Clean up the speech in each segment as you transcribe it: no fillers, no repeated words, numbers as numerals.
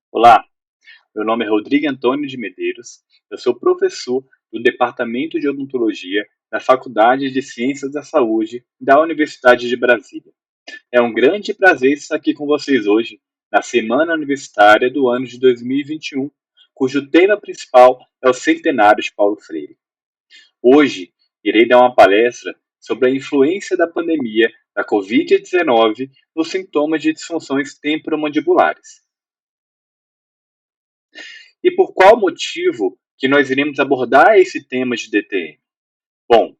Olá, meu nome é Rodrigo Antônio de Medeiros, eu sou professor do Departamento de Odontologia da Faculdade de Ciências da Saúde da Universidade de Brasília. É um grande prazer estar aqui com vocês hoje, na Semana Universitária do ano de 2021, cujo tema principal é o Centenário de Paulo Freire. Hoje, irei dar uma palestra sobre a influência da pandemia da Covid-19 nos sintomas de disfunções temporomandibulares. E por qual motivo que nós iremos abordar esse tema de DTM? Bom,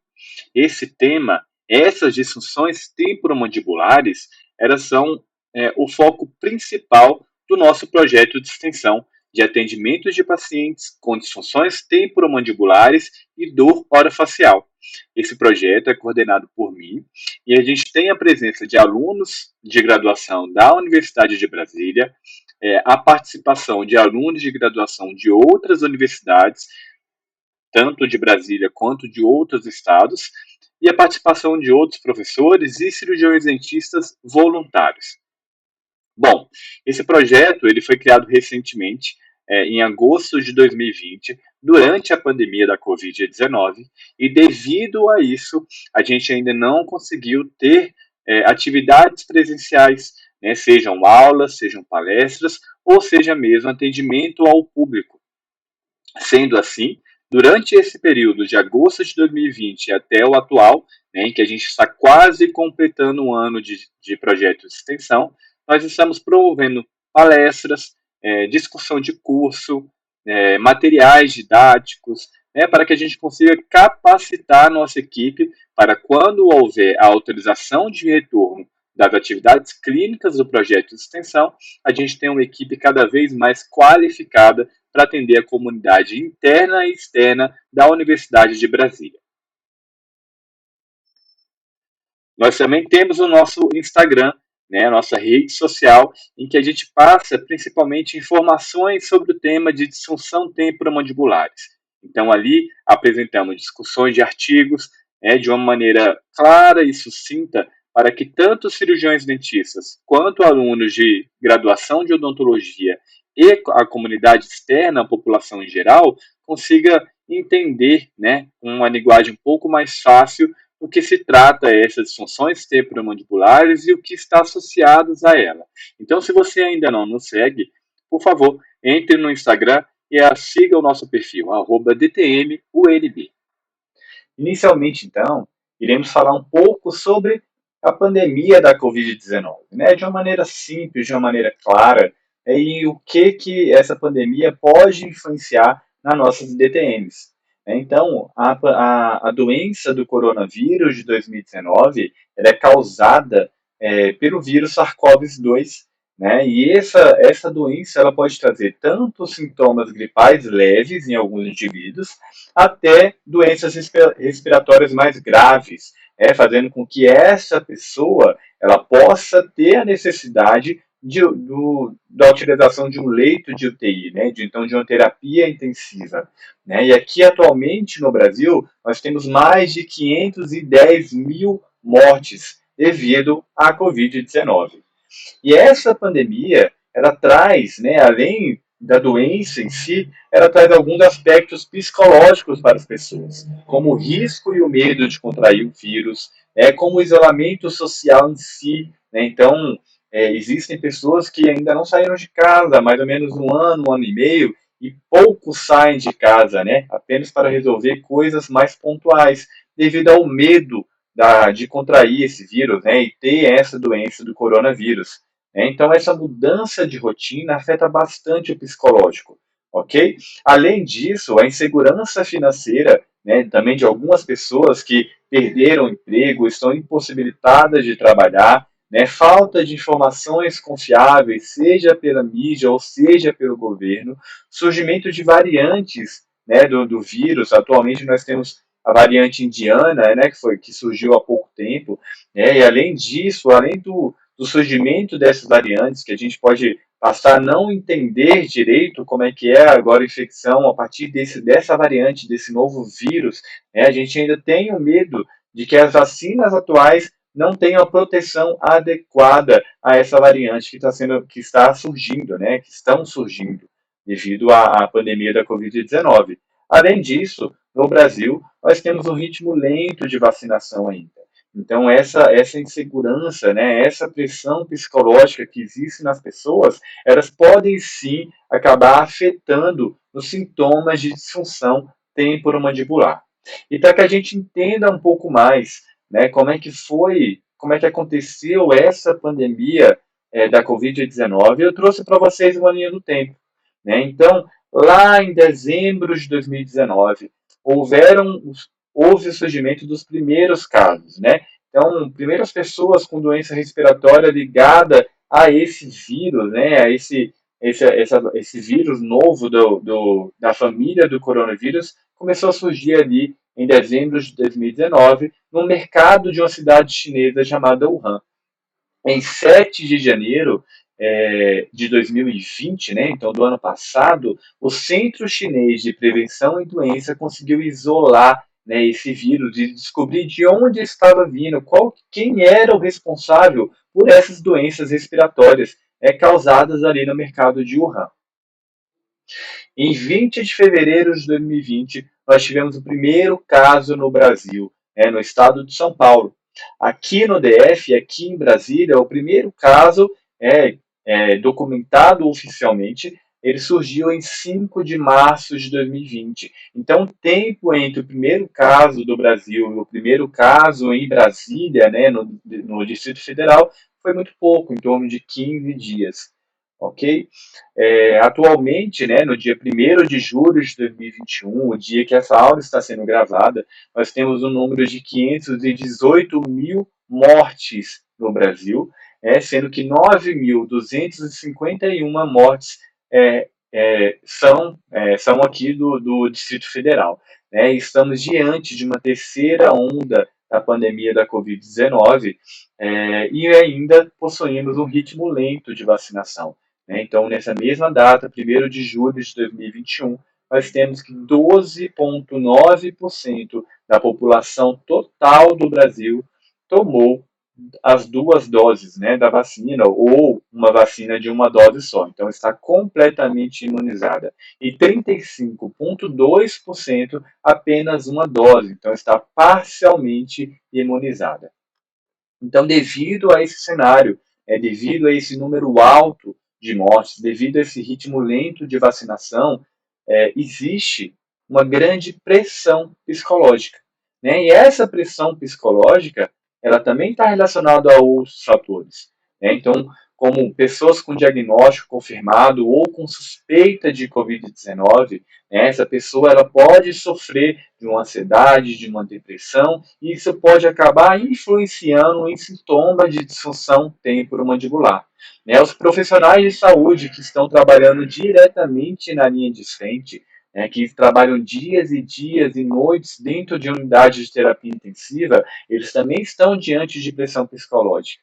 esse tema, essas disfunções temporomandibulares, elas são o foco principal do nosso projeto de extensão de atendimento de pacientes com disfunções temporomandibulares e dor orofacial. Esse projeto é coordenado por mim e a gente tem a presença de alunos de graduação da Universidade de Brasília, a participação de alunos de graduação de outras universidades, tanto de Brasília quanto de outros estados, e a participação de outros professores e cirurgiões dentistas voluntários. Bom, esse projeto ele foi criado recentemente, em agosto de 2020, durante a pandemia da Covid-19, e devido a isso, a gente ainda não conseguiu ter atividades presenciais, né, sejam aulas, sejam palestras, ou seja mesmo atendimento ao público. Sendo assim, durante esse período de agosto de 2020 até o atual, né, em que a gente está quase completando um ano de projeto de extensão, nós estamos promovendo palestras, discussão de curso, materiais didáticos, né, para que a gente consiga capacitar a nossa equipe para quando houver a autorização de retorno das atividades clínicas do projeto de extensão, a gente tem uma equipe cada vez mais qualificada para atender a comunidade interna e externa da Universidade de Brasília. Nós também temos o nosso Instagram, né, a nossa rede social, em que a gente passa principalmente informações sobre o tema de disfunção temporomandibulares. Então, ali apresentamos discussões de artigos, de uma maneira clara e sucinta, para que tanto cirurgiões dentistas quanto alunos de graduação de odontologia e a comunidade externa, a população em geral, consiga entender, né, uma linguagem um pouco mais fácil do que se trata essas disfunções temporomandibulares e o que está associados a ela. Então, se você ainda não nos segue, por favor, entre no Instagram e siga o nosso perfil, @DTMUNB. Inicialmente, então, iremos falar um pouco sobre a pandemia da Covid-19, né, de uma maneira simples, de uma maneira clara, e o que essa pandemia pode influenciar nas nossas DTMs. Então, a doença do coronavírus de 2019 ela é causada pelo vírus SARS-CoV-2, né? E essa doença ela pode trazer tanto sintomas gripais leves em alguns indivíduos, até doenças respiratórias mais graves, fazendo com que essa pessoa ela possa ter a necessidade da utilização de um leito de UTI, né? Então de uma terapia intensiva. Né? E aqui atualmente no Brasil nós temos mais de 510 mil mortes devido à Covid-19. E essa pandemia, ela traz, né, além da doença em si, ela traz alguns aspectos psicológicos para as pessoas, como o risco e o medo de contrair o vírus, como o isolamento social em si. Né? Então, existem pessoas que ainda não saíram de casa há mais ou menos um ano e meio, e poucos saem de casa, né? Apenas para resolver coisas mais pontuais, devido ao medo de contrair esse vírus, né? E ter essa doença do coronavírus. Então, essa mudança de rotina afeta bastante o psicológico, ok? Além disso, a insegurança financeira, né, também de algumas pessoas que perderam o emprego, estão impossibilitadas de trabalhar, né, falta de informações confiáveis, seja pela mídia ou seja pelo governo, surgimento de variantes, né, do vírus. Atualmente nós temos a variante indiana, né, que surgiu há pouco tempo, né, e além disso, além do surgimento dessas variantes, que a gente pode passar a não entender direito como é que é agora a infecção a partir dessa variante, desse novo vírus, né, a gente ainda tem o medo de que as vacinas atuais não tem uma proteção adequada a essa variante que está surgindo, né, que estão surgindo devido à pandemia da Covid-19. Além disso, no Brasil, nós temos um ritmo lento de vacinação ainda. Então, essa insegurança, né, essa pressão psicológica que existe nas pessoas, elas podem sim acabar afetando os sintomas de disfunção temporomandibular. E para que a gente entenda um pouco mais, né, como é que aconteceu essa pandemia da Covid-19, eu trouxe para vocês uma linha do tempo. Né? Então, lá em dezembro de 2019, houve o surgimento dos primeiros casos. Né? Então, primeiras pessoas com doença respiratória ligada a esse vírus, né? A esse vírus novo da família do coronavírus, começou a surgir ali em dezembro de 2019, no mercado de uma cidade chinesa chamada Wuhan. Em 7 de janeiro de 2020, né, então do ano passado, o Centro Chinês de Prevenção e Doença conseguiu isolar, né, esse vírus e descobrir de onde estava vindo, quem era o responsável por essas doenças respiratórias causadas ali no mercado de Wuhan. Em 20 de fevereiro de 2020, nós tivemos o primeiro caso no Brasil, no estado de São Paulo. Aqui no DF, aqui em Brasília, o primeiro caso documentado oficialmente, ele surgiu em 5 de março de 2020. Então, o tempo entre o primeiro caso do Brasil e o primeiro caso em Brasília, né, no Distrito Federal, foi muito pouco, em torno de 15 dias. Ok? Atualmente, né, no dia 1º de julho de 2021, o dia que essa aula está sendo gravada, nós temos um número de 518 mil mortes no Brasil, sendo que 9.251 mortes são aqui do Distrito Federal. Né? Estamos diante de uma terceira onda da pandemia da Covid-19 e ainda possuímos um ritmo lento de vacinação. Né? Então, nessa mesma data, 1º de julho de 2021, nós temos que 12,9% da população total do Brasil tomou as 2 doses, né, da vacina, ou uma vacina de uma dose só. Então, está completamente imunizada. E 35,2% apenas uma dose. Então, está parcialmente imunizada. Então, devido a esse cenário, devido a esse número alto de mortes, devido a esse ritmo lento de vacinação, existe uma grande pressão psicológica. Né? E essa pressão psicológica, ela também está relacionada a outros fatores. Né? Então, como pessoas com diagnóstico confirmado ou com suspeita de Covid-19, né, essa pessoa ela pode sofrer de uma ansiedade, de uma depressão, e isso pode acabar influenciando em sintomas de disfunção temporomandibular. Né, os profissionais de saúde que estão trabalhando diretamente na linha de frente, que trabalham dias e dias e noites dentro de unidades de terapia intensiva, eles também estão diante de pressão psicológica.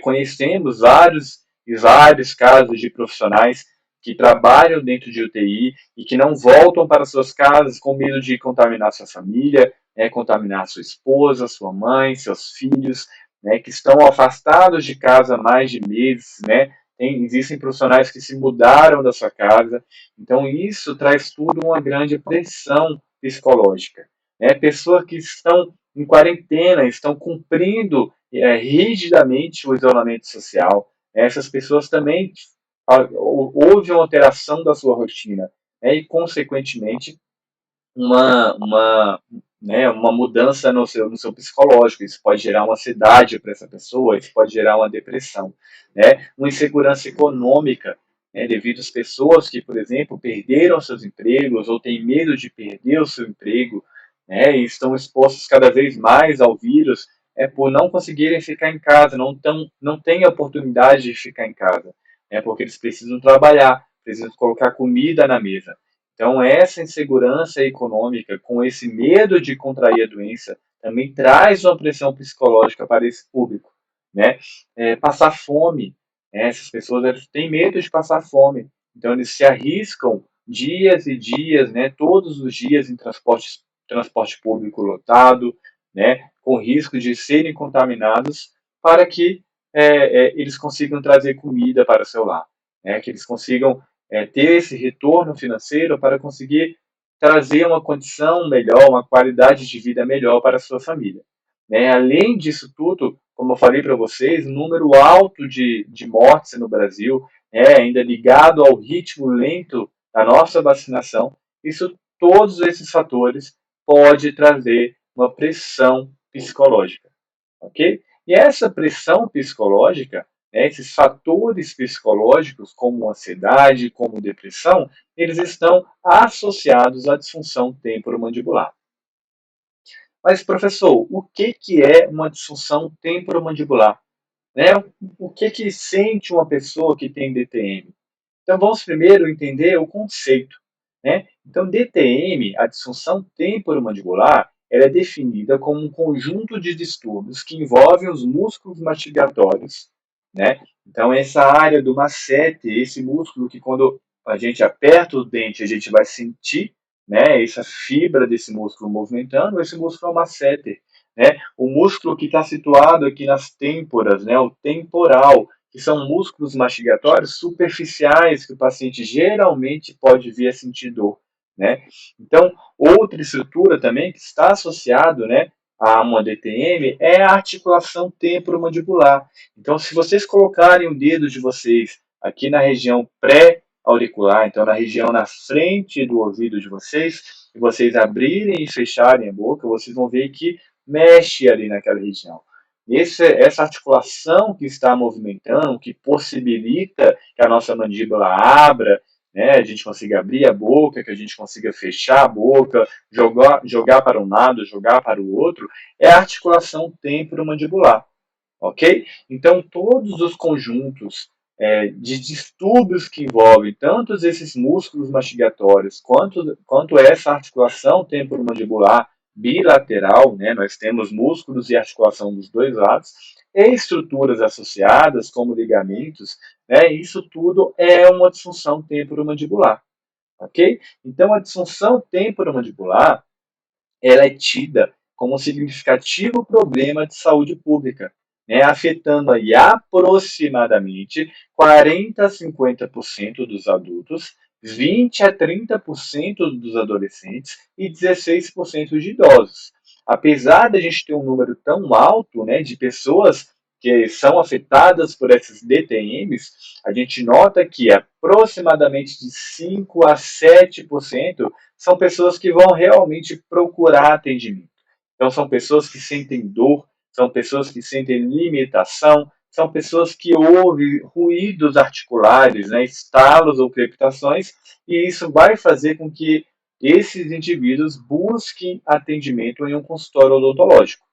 Conhecemos vários e vários casos de profissionais que trabalham dentro de UTI e que não voltam para suas casas com medo de contaminar sua família, contaminar sua esposa, sua mãe, seus filhos, que estão afastados de casa há mais de meses, existem profissionais que se mudaram da sua casa, então isso traz tudo uma grande pressão psicológica. Pessoas que estão em quarentena, estão cumprindo rigidamente o isolamento social. Essas pessoas também houve uma alteração da sua rotina e, consequentemente, uma mudança no seu psicológico. Isso pode gerar uma ansiedade para essa pessoa, isso pode gerar uma depressão. Uma insegurança econômica, devido às pessoas que, por exemplo, perderam seus empregos ou têm medo de perder o seu emprego, e estão expostos cada vez mais ao vírus, por não conseguirem ficar em casa, não têm a oportunidade de ficar em casa, porque eles precisam trabalhar, precisam colocar comida na mesa. Então, essa insegurança econômica, com esse medo de contrair a doença, também traz uma pressão psicológica para esse público. Passar fome, essas pessoas têm medo de passar fome, então eles se arriscam dias e dias, todos os dias em transporte público lotado, com risco de serem contaminados, para que eles consigam trazer comida para o seu lar, né? Que eles consigam ter esse retorno financeiro para conseguir trazer uma condição melhor, uma qualidade de vida melhor para a sua família. Né? Além disso tudo, como eu falei para vocês, um número alto de mortes no Brasil, ainda ligado ao ritmo lento da nossa vacinação, isso, todos esses fatores pode trazer uma pressão psicológica, ok? E essa pressão psicológica, esses fatores psicológicos, como ansiedade, como depressão, eles estão associados à disfunção temporomandibular. Mas, professor, o que é uma disfunção temporomandibular? Né? O que sente uma pessoa que tem DTM? Então, vamos primeiro entender o conceito. Né? Então, DTM, a disfunção temporomandibular, ela é definida como um conjunto de distúrbios que envolvem os músculos mastigatórios. Né? Então, essa área do masseter, esse músculo que quando a gente aperta o dente, a gente vai sentir, né, essa fibra desse músculo movimentando, esse músculo é o masseter. Né? O músculo que está situado aqui nas têmporas, né, o temporal, que são músculos mastigatórios superficiais que o paciente geralmente pode vir a sentir dor. Né? Então, outra estrutura também que está associado, né, a uma DTM é a articulação temporomandibular. Então, se vocês colocarem o dedo de vocês aqui na região pré-auricular, então na região na frente do ouvido de vocês, e vocês abrirem e fecharem a boca, vocês vão ver que mexe ali naquela região. Essa articulação que está movimentando, que possibilita que a nossa mandíbula abra, né, a gente consiga abrir a boca, que a gente consiga fechar a boca, jogar para um lado, jogar para o outro, é a articulação temporomandibular, ok? Então, todos os conjuntos de distúrbios que envolvem tanto esses músculos mastigatórios quanto essa articulação temporomandibular bilateral, né? Nós temos músculos e articulação dos dois lados, e estruturas associadas, como ligamentos, né? Isso tudo é uma disfunção temporomandibular, ok? Então, a disfunção temporomandibular, ela é tida como um significativo problema de saúde pública, né, afetando aí aproximadamente 40 a 50% dos adultos, 20 a 30% dos adolescentes e 16% de idosos. Apesar de a gente ter um número tão alto, né, de pessoas que são afetadas por esses DTMs, a gente nota que aproximadamente de 5 a 7% são pessoas que vão realmente procurar atendimento. Então, são pessoas que sentem dor, são pessoas que sentem limitação, são pessoas que ouvem ruídos articulares, né, estalos ou crepitações, e isso vai fazer com que esses indivíduos busquem atendimento em um consultório odontológico.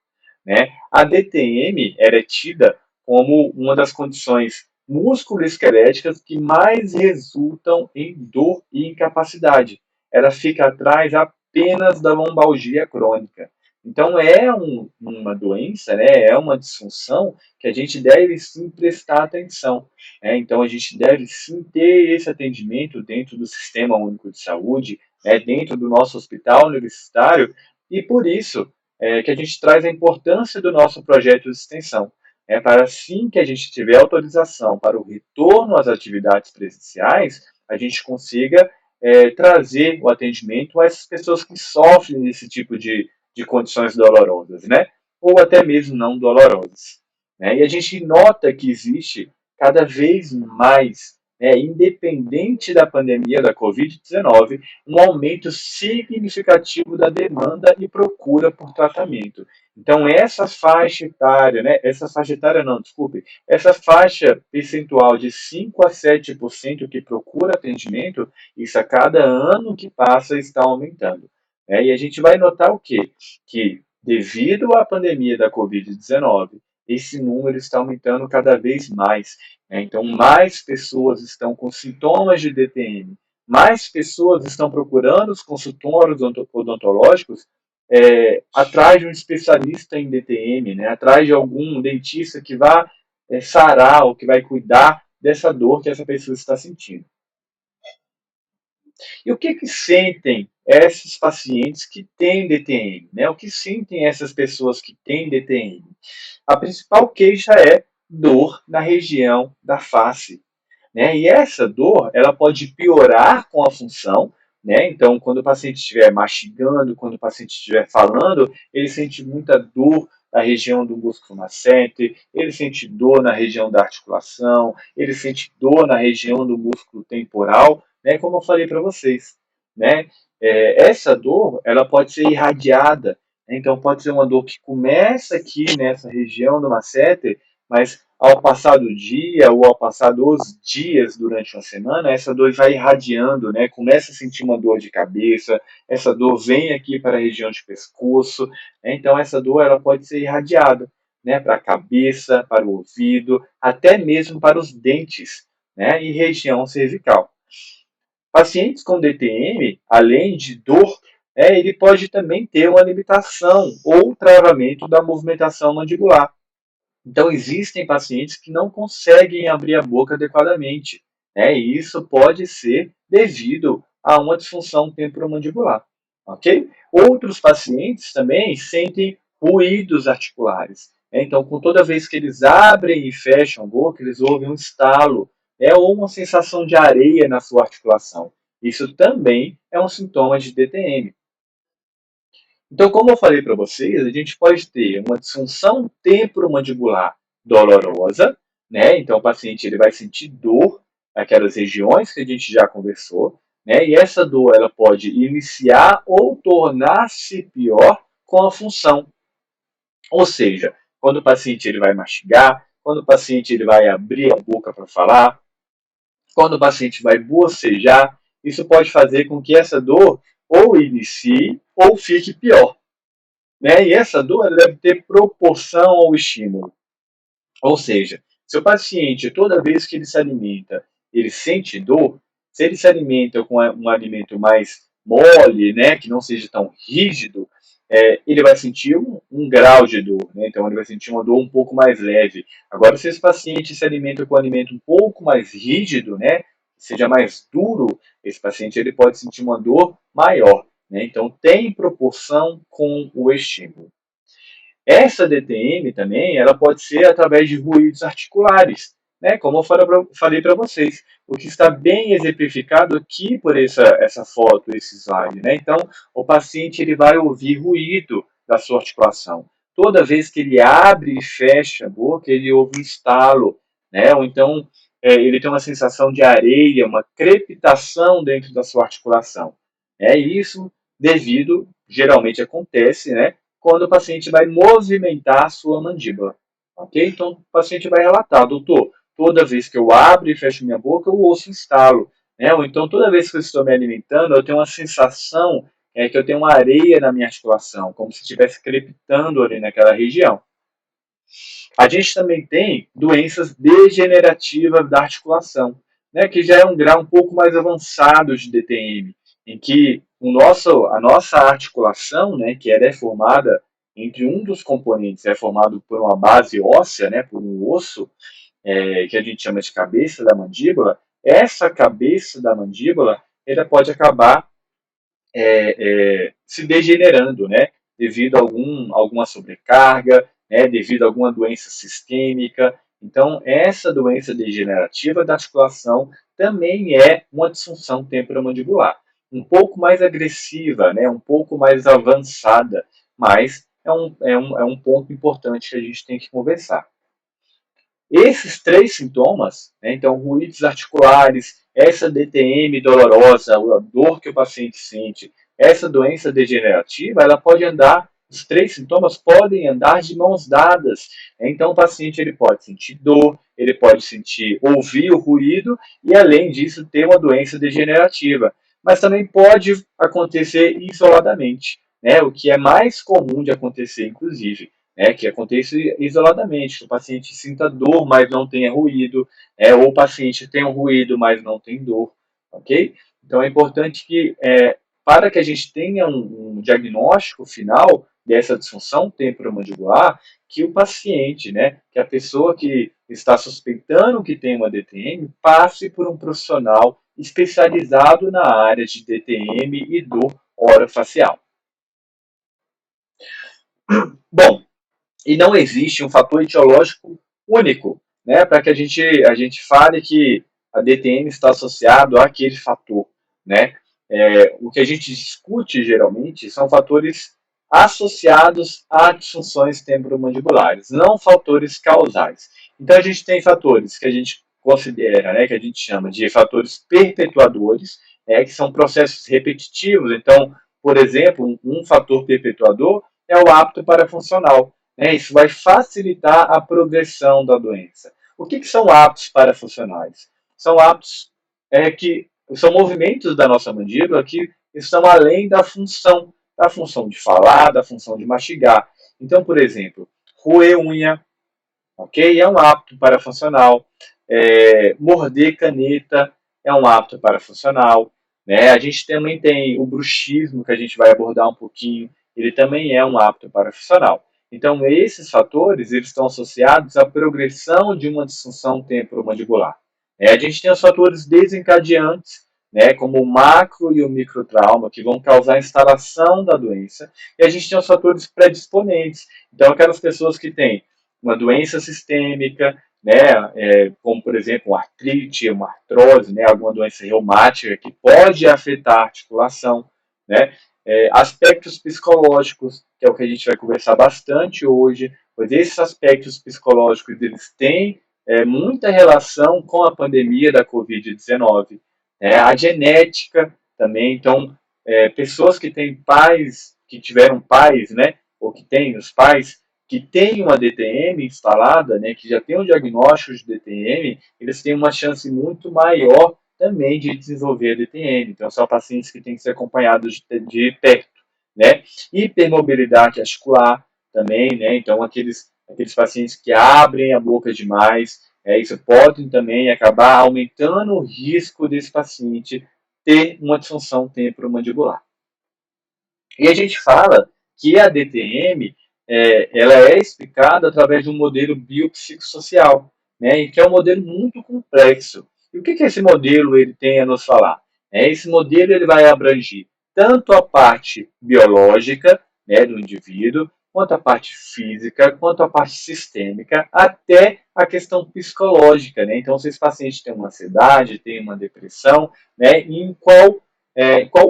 Né? A DTM era tida como uma das condições musculoesqueléticas que mais resultam em dor e incapacidade. Ela fica atrás apenas da lombalgia crônica. Então, é uma doença, né? É uma disfunção que a gente deve sim prestar atenção. Né? Então, a gente deve sim ter esse atendimento dentro do Sistema Único de Saúde, dentro do nosso hospital universitário, e por isso que a gente traz a importância do nosso projeto de extensão. Para assim que a gente tiver autorização para o retorno às atividades presenciais, a gente consiga trazer o atendimento a essas pessoas que sofrem desse tipo de condições dolorosas, né? Ou até mesmo não dolorosas. Né? E a gente nota que existe cada vez mais, independente da pandemia da Covid-19, um aumento significativo da demanda e procura por tratamento. Então, essa faixa etária, essa faixa percentual de 5 a 7% que procura atendimento, isso a cada ano que passa está aumentando. E a gente vai notar o quê? Que, devido à pandemia da Covid-19, esse número está aumentando cada vez mais. Então, mais pessoas estão com sintomas de DTM, mais pessoas estão procurando os consultórios odontológicos atrás de um especialista em DTM, né? Atrás de algum dentista que vá sarar ou que vai cuidar dessa dor que essa pessoa está sentindo. E o que sentem esses pacientes que têm DTM, né? O que sentem essas pessoas que têm DTM? A principal queixa é dor na região da face, né? E essa dor, ela pode piorar com a função, né? Então, quando o paciente estiver mastigando, quando o paciente estiver falando, ele sente muita dor na região do músculo masseter, ele sente dor na região da articulação, ele sente dor na região do músculo temporal, né? Como eu falei para vocês, né? Essa dor, ela pode ser irradiada, né? Então pode ser uma dor que começa aqui nessa região do masseter, mas ao passar do dia ou ao passar dos dias durante uma semana, essa dor vai irradiando, né? Começa a sentir uma dor de cabeça, essa dor vem aqui para a região de pescoço, né? Então essa dor ela pode ser irradiada, né? Para a cabeça, para o ouvido, até mesmo para os dentes, né? E região cervical. Pacientes com DTM, além de dor, ele pode também ter uma limitação ou travamento da movimentação mandibular. Então, existem pacientes que não conseguem abrir a boca adequadamente, né? E isso pode ser devido a uma disfunção temporomandibular, ok? Outros pacientes também sentem ruídos articulares, né? Então, com toda vez que eles abrem e fecham a boca, eles ouvem um estalo, ou uma sensação de areia na sua articulação. Isso também é um sintoma de DTM. Então, como eu falei para vocês, a gente pode ter uma disfunção temporomandibular dolorosa, né? Então, o paciente ele vai sentir dor naquelas regiões que a gente já conversou, né? E essa dor ela pode iniciar ou tornar-se pior com a função. Ou seja, quando o paciente ele vai mastigar, quando o paciente ele vai abrir a boca para falar, quando o paciente vai bocejar, isso pode fazer com que essa dor ou inicie ou fique pior, né? E essa dor ela deve ter proporção ao estímulo. Ou seja, se o paciente, toda vez que ele se alimenta, ele sente dor, se ele se alimenta com um alimento mais mole, né, que não seja tão rígido, ele vai sentir um grau de dor, né? Então ele vai sentir uma dor um pouco mais leve. Agora, se esse paciente se alimenta com um alimento um pouco mais rígido, né, seja mais duro, esse paciente ele pode sentir uma dor maior, né? Então tem proporção com o estímulo. Essa DTM também, ela pode ser através de ruídos articulares, né? Como eu falei para vocês, o que está bem exemplificado aqui por essa foto, esse slide, né? Então, o paciente ele vai ouvir ruído da sua articulação. Toda vez que ele abre e fecha a boca, ele ouve um estalo, né? Ou então, ele tem uma sensação de areia, uma crepitação dentro da sua articulação. É isso devido, geralmente acontece, né? Quando o paciente vai movimentar a sua mandíbula. Ok? Então, o paciente vai relatar, doutor, toda vez que eu abro e fecho minha boca, eu ouço um estalo. Né? Ou então, toda vez que eu estou me alimentando, eu tenho uma sensação que eu tenho uma areia na minha articulação, como se estivesse crepitando ali naquela região. A gente também tem doenças degenerativas da articulação, né, que já é um grau um pouco mais avançado de DTM, em que a nossa articulação, né, que ela é formada entre um dos componentes, é formado por uma base óssea, né, por um osso, que a gente chama de cabeça da mandíbula. Essa cabeça da mandíbula ela pode acabar se degenerando, né, devido a alguma sobrecarga, né, devido a alguma doença sistêmica. Então, essa doença degenerativa da articulação também é uma disfunção temporomandibular, um pouco mais agressiva, né, um pouco mais avançada, mas é um ponto importante que a gente tem que conversar. Esses três sintomas, né, então ruídos articulares, essa DTM dolorosa, a dor que o paciente sente, essa doença degenerativa, ela pode andar, os três sintomas podem andar de mãos dadas. Então o paciente ele pode sentir dor, ele pode ouvir o ruído e além disso ter uma doença degenerativa. Mas também pode acontecer isoladamente, né, o que é mais comum de acontecer, inclusive, que aconteça isoladamente, que o paciente sinta dor, mas não tenha ruído, ou o paciente tenha um ruído, mas não tem dor, ok? Então é importante que, para que a gente tenha um diagnóstico final dessa disfunção temporomandibular, que o paciente, né, que a pessoa que está suspeitando que tem uma DTM, passe por um profissional especializado na área de DTM e dor orofacial. Bom, e não existe um fator etiológico único, né, para que a gente fale que a DTM está associado àquele fator, né? O que a gente discute geralmente são fatores associados a disfunções temporomandibulares, não fatores causais. Então a gente tem fatores que a gente considera, né, que a gente chama de fatores perpetuadores, que são processos repetitivos. Então, por exemplo, um fator perpetuador é o hábito parafuncional. Isso vai facilitar a progressão da doença. O que são hábitos parafuncionais? São hábitos que são movimentos da nossa mandíbula que estão além da função de falar, da função de mastigar. Então, por exemplo, roer unha, ok? É um hábito parafuncional. Morder caneta é um hábito parafuncional. Né? A gente também tem o bruxismo, que a gente vai abordar um pouquinho, ele também é um hábito parafuncional. Então, esses fatores eles estão associados à progressão de uma disfunção temporomandibular. A gente tem os fatores desencadeantes, né, como o macro e o microtrauma, que vão causar a instalação da doença, e a gente tem os fatores predisponentes. Então, aquelas pessoas que têm uma doença sistêmica, né, como por exemplo uma artrite, uma artrose, né, alguma doença reumática que pode afetar a articulação, né, aspectos psicológicos, que é o que a gente vai conversar bastante hoje, pois esses aspectos psicológicos eles têm muita relação com a pandemia da Covid-19, a genética também, então pessoas que têm pais, que tiveram pais, né, ou que têm os pais que têm uma DTM instalada, né, que já tem um diagnóstico de DTM, eles têm uma chance muito maior também de desenvolver a DTM. Então, são pacientes que têm que ser acompanhados de perto, né? Hipermobilidade articular também, né? Então, aqueles pacientes que abrem a boca demais, isso pode também acabar aumentando o risco desse paciente ter uma disfunção temporomandibular. E a gente fala que a DTM ela é explicada através de um modelo biopsicossocial, né, e que é um modelo muito complexo. E o que esse modelo ele tem a nos falar? Esse modelo ele vai abranger tanto a parte biológica, né, do indivíduo, quanto a parte física, quanto a parte sistêmica, até a questão psicológica. Né? Então, se esse paciente tem uma ansiedade, tem uma depressão, né, em qual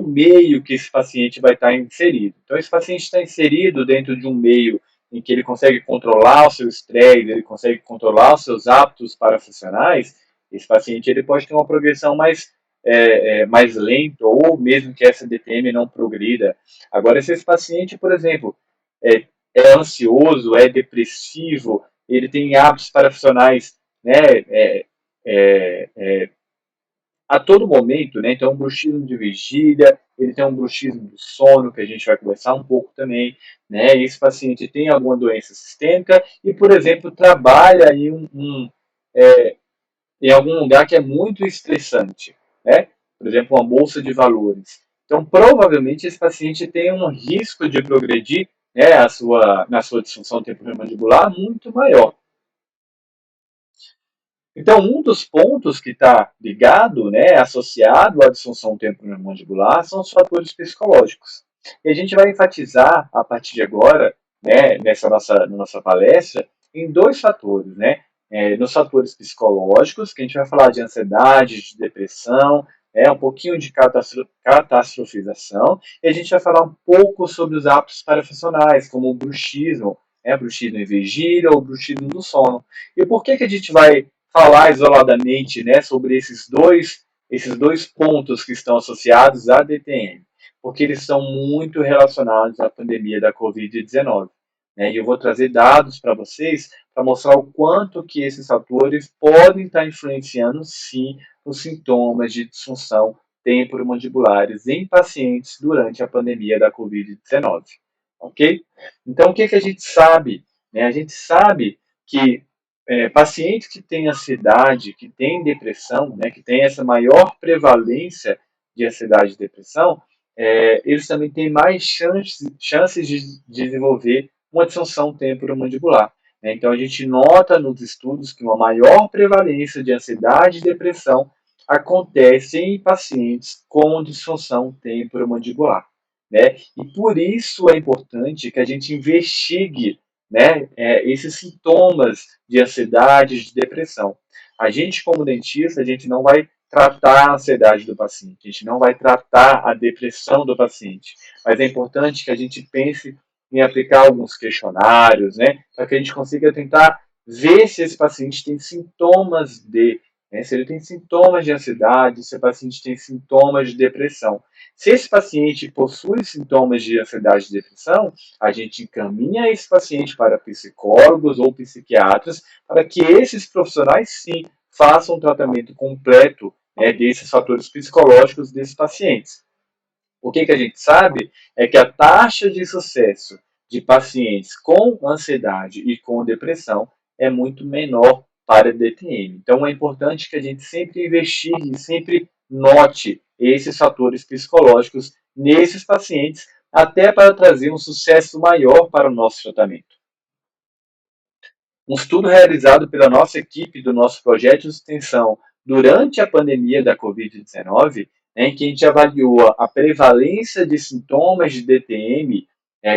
meio que esse paciente vai estar inserido. Então, esse paciente está inserido dentro de um meio em que ele consegue controlar o seu estresse, ele consegue controlar os seus hábitos parafuncionais, esse paciente ele pode ter uma progressão mais lenta, ou mesmo que essa DTM não progrida. Agora, se esse paciente, por exemplo, é ansioso, é depressivo, ele tem hábitos parafuncionais, né, a todo momento, né? Então, um bruxismo de vigília, ele tem um bruxismo do sono, que a gente vai conversar um pouco também, né? Esse paciente tem alguma doença sistêmica e, por exemplo, trabalha em algum lugar que é muito estressante, né? Por exemplo, uma bolsa de valores. Então, provavelmente, esse paciente tem um risco de progredir, né, na sua disfunção temporomandibular muito maior. Então, um dos pontos que está ligado, né, associado à disfunção temporomandibular, são os fatores psicológicos. E a gente vai enfatizar, a partir de agora, né, nessa nossa palestra, em dois fatores, né? Nos fatores psicológicos, que a gente vai falar de ansiedade, de depressão, um pouquinho de catastrofização, e a gente vai falar um pouco sobre os hábitos parafuncionais, como o bruxismo, bruxismo em vigília ou bruxismo no sono. E por que a gente vai falar isoladamente, né, sobre esses dois pontos que estão associados à DTM, porque eles estão muito relacionados à pandemia da Covid-19. Né, e eu vou trazer dados para vocês para mostrar o quanto que esses fatores podem estar influenciando, sim, os sintomas de disfunção temporomandibulares em pacientes durante a pandemia da Covid-19. Ok? Então, o que a gente sabe? Né? A gente sabe que pacientes que têm ansiedade, que têm depressão, né, que têm essa maior prevalência de ansiedade e depressão, eles também têm mais chances de desenvolver uma disfunção temporomandibular. Né? Então, a gente nota nos estudos que uma maior prevalência de ansiedade e depressão acontecem em pacientes com disfunção temporomandibular, né? E por isso é importante que a gente investigue, né, esses sintomas de ansiedade, de depressão. A gente, como dentista, a gente não vai tratar a ansiedade do paciente, a gente não vai tratar a depressão do paciente, mas é importante que a gente pense em aplicar alguns questionários, né, para que a gente consiga tentar ver se esse paciente tem sintomas de, né, se ele tem sintomas de ansiedade, se o paciente tem sintomas de depressão. Se esse paciente possui sintomas de ansiedade e depressão, a gente encaminha esse paciente para psicólogos ou psiquiatras para que esses profissionais, sim, façam um tratamento completo, né, desses fatores psicológicos desses pacientes. O que a gente sabe é que a taxa de sucesso de pacientes com ansiedade e com depressão é muito menor para DTM. Então é importante que a gente sempre investigue, sempre note esses fatores psicológicos nesses pacientes, até para trazer um sucesso maior para o nosso tratamento. Um estudo realizado pela nossa equipe do nosso projeto de extensão durante a pandemia da Covid-19, em que a gente avaliou a prevalência de sintomas de DTM,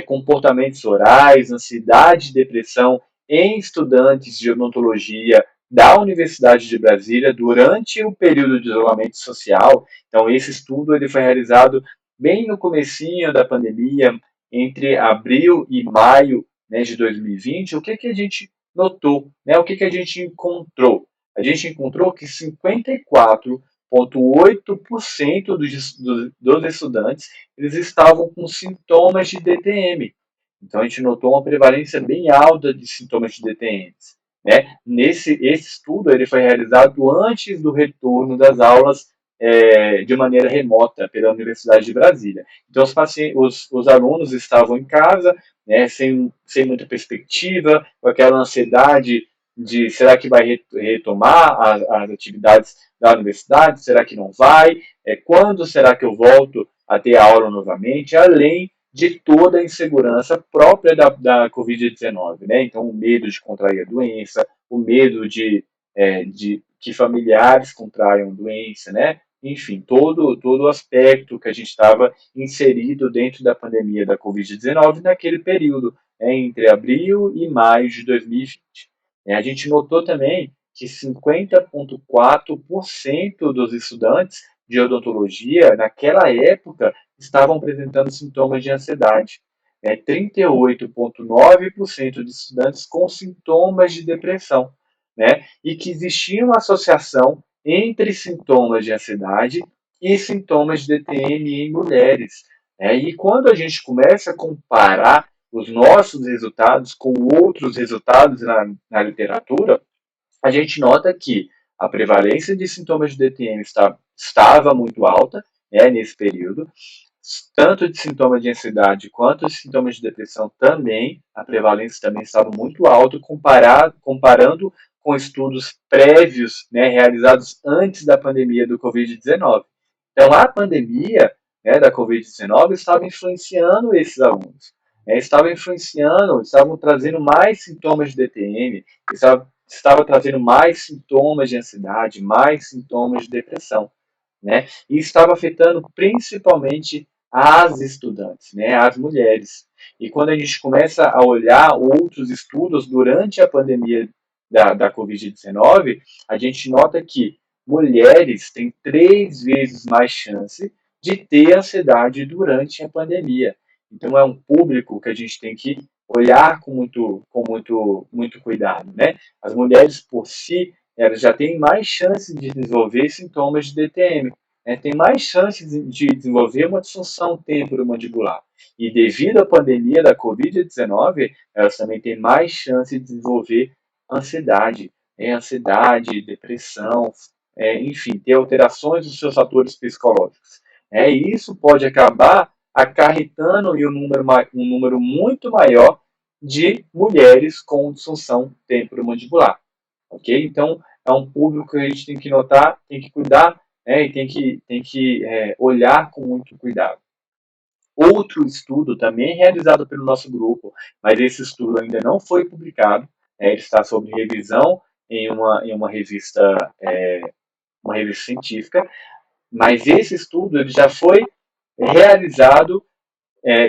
comportamentos orais, ansiedade e depressão em estudantes de odontologia da Universidade de Brasília durante o período de isolamento social. Então, esse estudo ele foi realizado bem no comecinho da pandemia, entre abril e maio, né, de 2020. O que a gente notou, né? O que a gente encontrou? A gente encontrou que 54,8% dos estudantes eles estavam com sintomas de DTM. Então a gente notou uma prevalência bem alta de sintomas de DTM. Né? Esse estudo ele foi realizado antes do retorno das aulas de maneira remota pela Universidade de Brasília. Então os alunos estavam em casa, né, sem muita perspectiva, com aquela ansiedade de será que vai retomar as atividades da universidade, será que não vai, quando será que eu volto a ter aula novamente, além de toda a insegurança própria da Covid-19, né? Então, o medo de contrair a doença, o medo de que familiares contraiam doença, né? Enfim, todo o aspecto que a gente estava inserido dentro da pandemia da Covid-19 naquele período, entre abril e maio de 2020. A gente notou também que 50,4% dos estudantes de odontologia, naquela época, estavam apresentando sintomas de ansiedade. 38,9% de estudantes com sintomas de depressão. Né? E que existia uma associação entre sintomas de ansiedade e sintomas de DTM em mulheres. E quando a gente começa a comparar os nossos resultados com outros resultados na literatura, a gente nota que a prevalência de sintomas de DTM estava muito alta, nesse período, tanto de sintomas de ansiedade quanto de sintomas de depressão também, a prevalência também estava muito alta, comparando com estudos prévios, né, realizados antes da pandemia do Covid-19. Então, a pandemia, né, da Covid-19 estava influenciando esses alunos, estavam trazendo mais sintomas de DTM, estava trazendo mais sintomas de ansiedade, mais sintomas de depressão, né? E estava afetando principalmente as estudantes, né, as mulheres. E quando a gente começa a olhar outros estudos durante a pandemia da Covid-19, a gente nota que mulheres têm 3 vezes mais chance de ter ansiedade durante a pandemia. Então é um público que a gente tem que olhar com muito cuidado, né? As mulheres por si, elas já têm mais chance de desenvolver sintomas de DTM, né? Tem mais chance de desenvolver uma disfunção temporomandibular. E devido à pandemia da Covid-19, elas também têm mais chance de desenvolver ansiedade, ansiedade, depressão, enfim, ter alterações dos seus fatores psicológicos. E isso pode acabar acarretando um número muito maior de mulheres com disfunção temporomandibular. Ok? Então, é um público que a gente tem que notar, tem que cuidar, e tem que olhar com muito cuidado. Outro estudo também realizado pelo nosso grupo, mas esse estudo ainda não foi publicado, ele está sob revisão em uma revista uma revista científica, mas esse estudo ele já foi realizado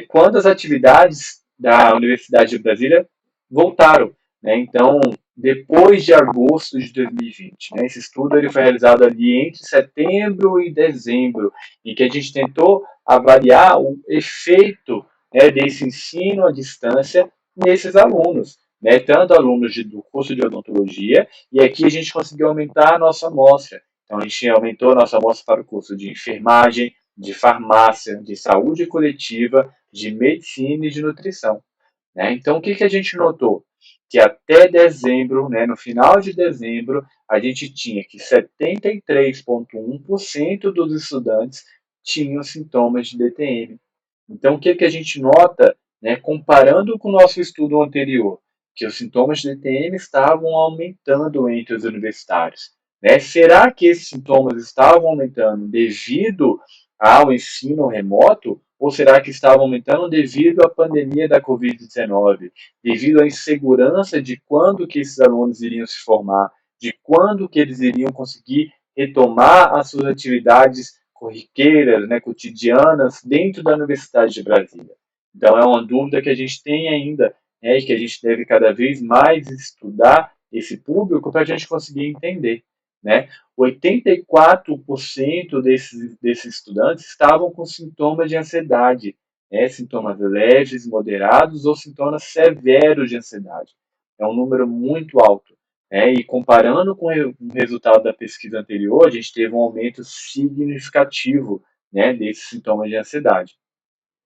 quando as atividades da Universidade de Brasília voltaram. Né? Então, depois de agosto de 2020, né? Esse estudo ele foi realizado ali entre setembro e dezembro, em que a gente tentou avaliar o efeito, né, desse ensino à distância nesses alunos, né? Tanto alunos do curso de odontologia, e aqui a gente conseguiu aumentar a nossa amostra. Então, a gente aumentou a nossa amostra para o curso de enfermagem, de farmácia, de saúde coletiva, de medicina e de nutrição. Né? Então, o que, que a gente notou? Que até dezembro, né, no final de dezembro, a gente tinha que 73,1% dos estudantes tinham sintomas de DTM. Então, o que, que a gente nota, né, comparando com o nosso estudo anterior? Que os sintomas de DTM estavam aumentando entre os universitários. Né? Será que esses sintomas estavam aumentando devido ao ensino remoto? Ou será que estavam aumentando devido à pandemia da Covid-19? Devido à insegurança de quando que esses alunos iriam se formar, de quando que eles iriam conseguir retomar as suas atividades corriqueiras, né, cotidianas, dentro da Universidade de Brasília. Então, é uma dúvida que a gente tem ainda, né, e que a gente deve cada vez mais estudar esse público para a gente conseguir entender. Né? 84% desses estudantes estavam com sintomas de ansiedade, né? Sintomas leves, moderados ou sintomas severos de ansiedade. É um número muito alto. E comparando com o resultado da pesquisa anterior, a gente teve um aumento significativo, né, desses sintomas de ansiedade.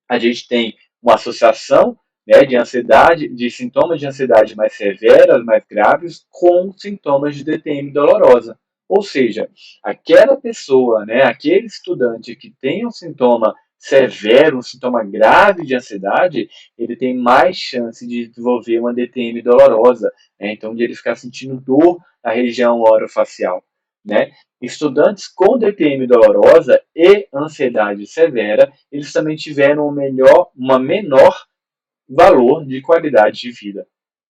A gente tem uma associação, né, de ansiedade, de sintomas de ansiedade mais severas, mais graves, com sintomas de DTM dolorosa. Ou seja, aquela pessoa, né, aquele estudante que tem um sintoma severo, um sintoma grave de ansiedade, ele tem mais chance de desenvolver uma DTM dolorosa, né? Então, de ele ficar sentindo dor na região orofacial, né? Estudantes com DTM dolorosa e ansiedade severa, eles também tiveram uma menor valor de qualidade de vida.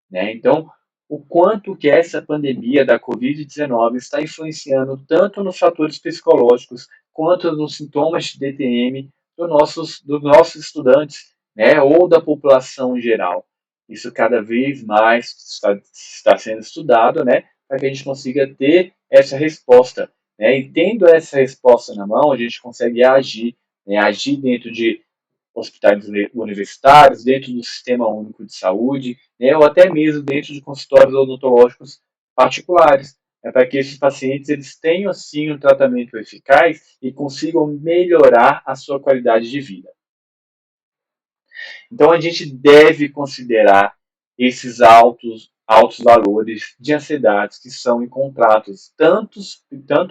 Né? Então, o quanto que essa pandemia da Covid-19 está influenciando tanto nos fatores psicológicos quanto nos sintomas de DTM dos nossos estudantes, né? Ou da população em geral. Isso cada vez mais está sendo estudado, né? Para que a gente consiga ter essa resposta. Né? E tendo essa resposta na mão, a gente consegue agir, né? Agir dentro de hospitais universitários, dentro do Sistema Único de Saúde, né, ou até mesmo dentro de consultórios odontológicos particulares, né, para que esses pacientes eles tenham, sim, um tratamento eficaz e consigam melhorar a sua qualidade de vida. Então, a gente deve considerar esses altos valores de ansiedade que são encontrados tanto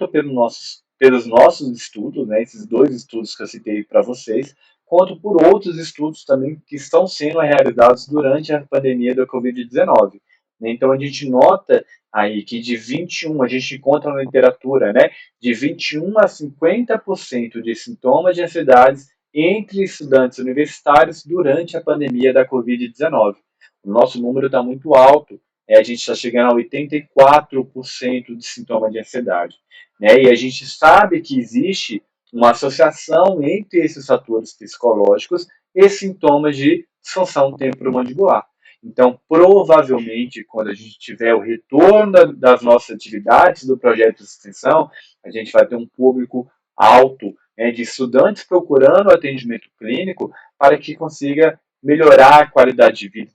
pelos nossos estudos, né, esses dois estudos que eu citei para vocês, quanto por outros estudos também que estão sendo realizados durante a pandemia da Covid-19. Então, a gente nota aí que de 21, a gente encontra na literatura, né, de 21 a 50% de sintomas de ansiedade entre estudantes universitários durante a pandemia da Covid-19. O nosso número está muito alto, a gente está chegando a 84% de sintomas de ansiedade. Né? E a gente sabe que existe uma associação entre esses fatores psicológicos e sintomas de disfunção temporomandibular. Então, provavelmente, quando a gente tiver o retorno das nossas atividades do projeto de extensão, a gente vai ter um público alto, né, de estudantes procurando atendimento clínico para que consiga melhorar a qualidade de vida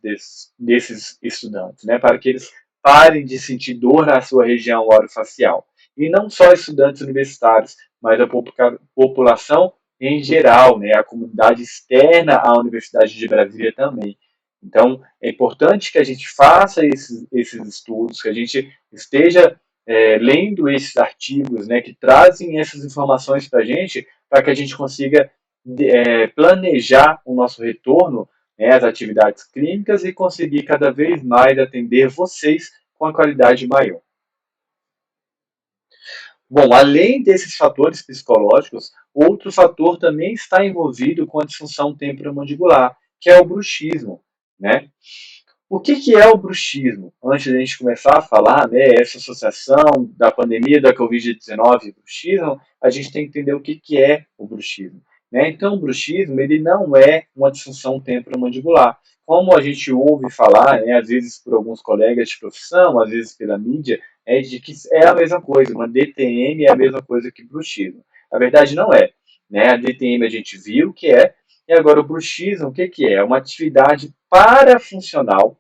desses estudantes, né, para que eles parem de sentir dor na sua região orofacial. E não só estudantes universitários, mas a população em geral, né, a comunidade externa à Universidade de Brasília também. Então, é importante que a gente faça esses estudos, que a gente esteja lendo esses artigos, né, que trazem essas informações para a gente, para que a gente consiga planejar o nosso retorno, né, às atividades clínicas e conseguir cada vez mais atender vocês com a qualidade maior. Bom, além desses fatores psicológicos, outro fator também está envolvido com a disfunção temporomandibular, que é o bruxismo, né? O que é o bruxismo? Antes de a gente começar a falar, né, essa associação da pandemia da Covid-19 e bruxismo, a gente tem que entender o que é o bruxismo. Né? Então, o bruxismo ele não é uma disfunção temporomandibular. Como a gente ouve falar, né, às vezes por alguns colegas de profissão, às vezes pela mídia, é de que é a mesma coisa, uma DTM é a mesma coisa que bruxismo. A verdade não é. Né? A DTM a gente viu que é, e agora o bruxismo, o que é? É uma atividade parafuncional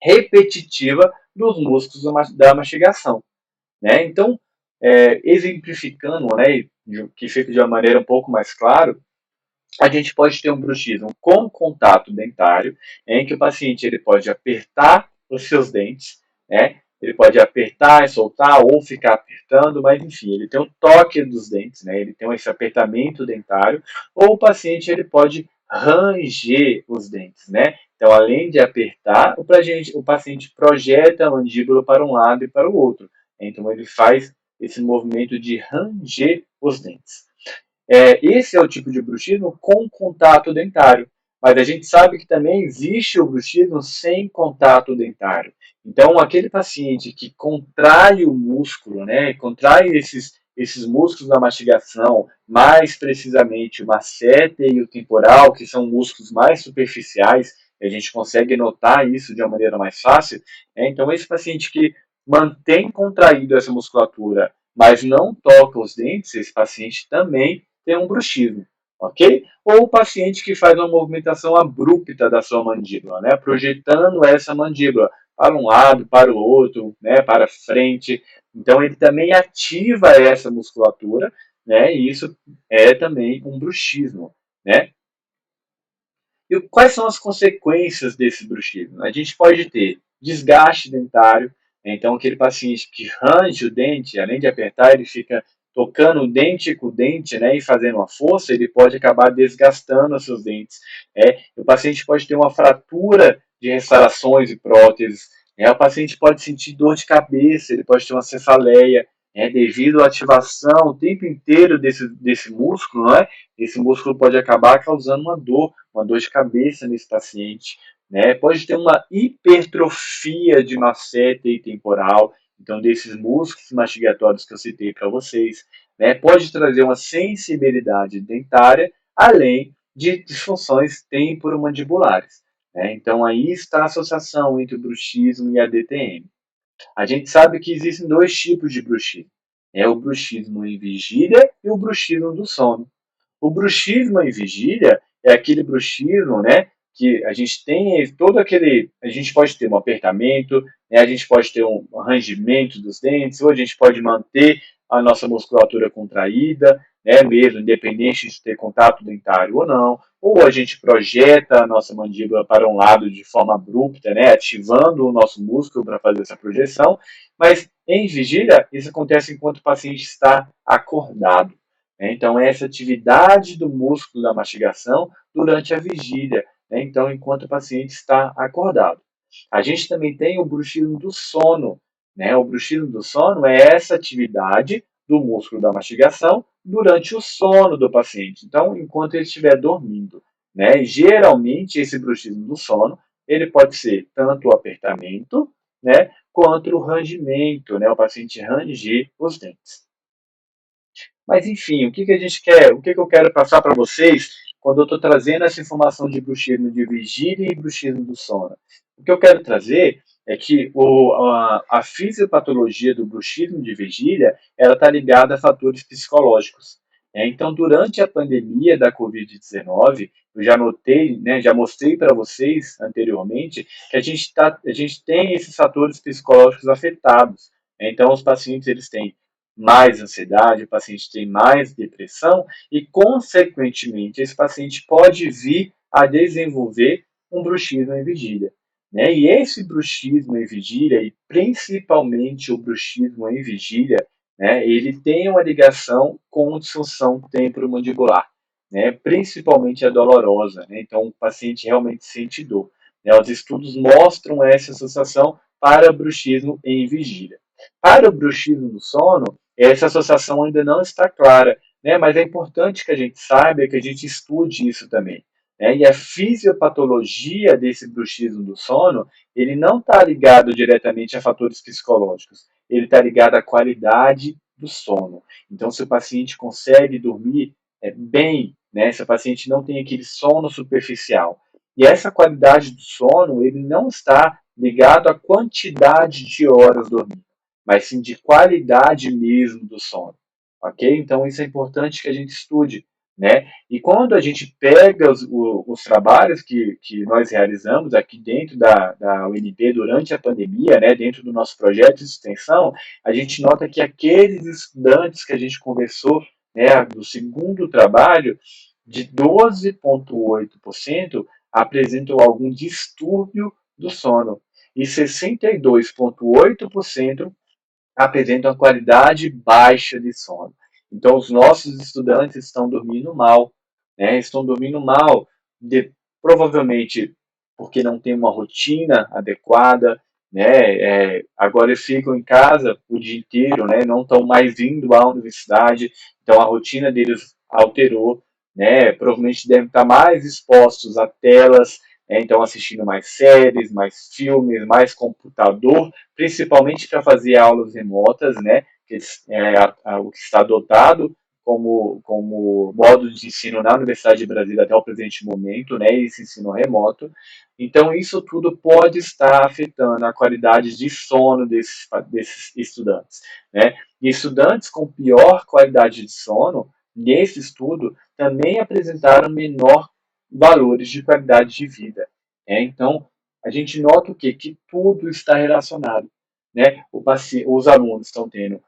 repetitiva dos músculos da mastigação. Né? Então, exemplificando, né, que fica de uma maneira um pouco mais clara, a gente pode ter um bruxismo com contato dentário, em que o paciente ele pode apertar os seus dentes, né? Ele pode apertar e soltar ou ficar apertando, mas enfim, ele tem o toque dos dentes, né? Ele tem esse apertamento dentário, ou o paciente ele pode ranger os dentes, né? Então, além de apertar, o paciente projeta a mandíbula para um lado e para o outro. Então, ele faz esse movimento de ranger os dentes. Esse é o tipo de bruxismo com contato dentário. Mas a gente sabe que também existe o bruxismo sem contato dentário. Então, aquele paciente que contrai o músculo, né, contrai esses músculos da mastigação, mais precisamente o masseter e o temporal, que são músculos mais superficiais, a gente consegue notar isso de uma maneira mais fácil. Então, esse paciente que mantém contraído essa musculatura, mas não toca os dentes, esse paciente também tem um bruxismo, ok? Ou o paciente que faz uma movimentação abrupta da sua mandíbula, né? Projetando essa mandíbula para um lado, para o outro, né? Para frente. Então, ele também ativa essa musculatura, né? E isso é também um bruxismo, né? E quais são as consequências desse bruxismo? A gente pode ter desgaste dentário, então aquele paciente que range o dente, além de apertar, ele fica tocando o dente com o dente, né, e fazendo uma força, ele pode acabar desgastando os seus dentes. O paciente pode ter uma fratura de restaurações e próteses, o paciente pode sentir dor de cabeça, ele pode ter uma cefaleia, devido à ativação o tempo inteiro desse músculo, né? Esse músculo pode acabar causando uma dor de cabeça nesse paciente, né? Pode ter uma hipertrofia de masseter e temporal, então desses músculos mastigatórios que eu citei para vocês, né? Pode trazer uma sensibilidade dentária, além de disfunções temporomandibulares. Né? Então aí está a associação entre o bruxismo e a DTM. A gente sabe que existem dois tipos de bruxismo. É o bruxismo em vigília e o bruxismo do sono. O bruxismo em vigília é aquele bruxismo, né, que a gente tem todo aquele, a gente pode ter um apertamento, né, a gente pode ter um arrangimento dos dentes, ou a gente pode manter a nossa musculatura contraída, né, mesmo independente de ter contato dentário ou não, ou a gente projeta a nossa mandíbula para um lado de forma abrupta, né, ativando o nosso músculo para fazer essa projeção, mas em vigília isso acontece enquanto o paciente está acordado. Então, é essa atividade do músculo da mastigação durante a vigília, né? Então, enquanto o paciente está acordado. A gente também tem o bruxismo do sono. Né? O bruxismo do sono é essa atividade do músculo da mastigação durante o sono do paciente. Então, enquanto ele estiver dormindo. Né? E, geralmente, esse bruxismo do sono ele pode ser tanto o apertamento, né, quanto o rangimento, né? O paciente ranger os dentes. Mas enfim, o que a gente quer, o que eu quero passar para vocês quando eu estou trazendo essa informação de bruxismo de vigília e bruxismo do sono? O que eu quero trazer é que a fisiopatologia do bruxismo de vigília ela está ligada a fatores psicológicos. Então, durante a pandemia da Covid-19, eu já notei, né, já mostrei para vocês anteriormente que a gente tem esses fatores psicológicos afetados. Então, os pacientes eles têm mais ansiedade, o paciente tem mais depressão e, consequentemente, esse paciente pode vir a desenvolver um bruxismo em vigília. Né? E esse bruxismo em vigília, e principalmente o bruxismo em vigília, né, ele tem uma ligação com disfunção temporomandibular, né, principalmente a dolorosa. Né? Então, o paciente realmente sente dor. Né? Os estudos mostram essa associação para bruxismo em vigília. Para o bruxismo do sono, essa associação ainda não está clara, né? Mas é importante que a gente saiba, que a gente estude isso também. né? E a fisiopatologia desse bruxismo do sono, ele não está ligado diretamente a fatores psicológicos, ele está ligado à qualidade do sono. Então, se o paciente consegue dormir bem, né? Se o paciente não tem aquele sono superficial. E essa qualidade do sono, ele não está ligado à quantidade de horas dormidas, mas sim de qualidade mesmo do sono. Ok? Então, isso é importante que a gente estude, né? E quando a gente pega os trabalhos que nós realizamos aqui dentro da UNB durante a pandemia, né, dentro do nosso projeto de extensão, a gente nota que aqueles estudantes que a gente conversou, né, do segundo trabalho, de 12,8% apresentam algum distúrbio do sono e 62,8% apresentam uma qualidade baixa de sono. Então, os nossos estudantes estão dormindo mal, né? Estão dormindo mal, provavelmente porque não tem uma rotina adequada, né? Agora eles ficam em casa o dia inteiro, né? Não estão mais indo à universidade, então a rotina deles alterou, né? Provavelmente devem estar mais expostos a telas, né? Então assistindo mais séries, mais filmes, mais computador, principalmente para fazer aulas remotas, né? Que o que está adotado como modo de ensino na Universidade de Brasília até o presente momento, né? Esse ensino remoto. Então, isso tudo pode estar afetando a qualidade de sono desses estudantes, né? E estudantes com pior qualidade de sono, nesse estudo, também apresentaram menor valores de qualidade de vida, né? Então, a gente nota o quê? Que tudo está relacionado, né? Os alunos estão tendo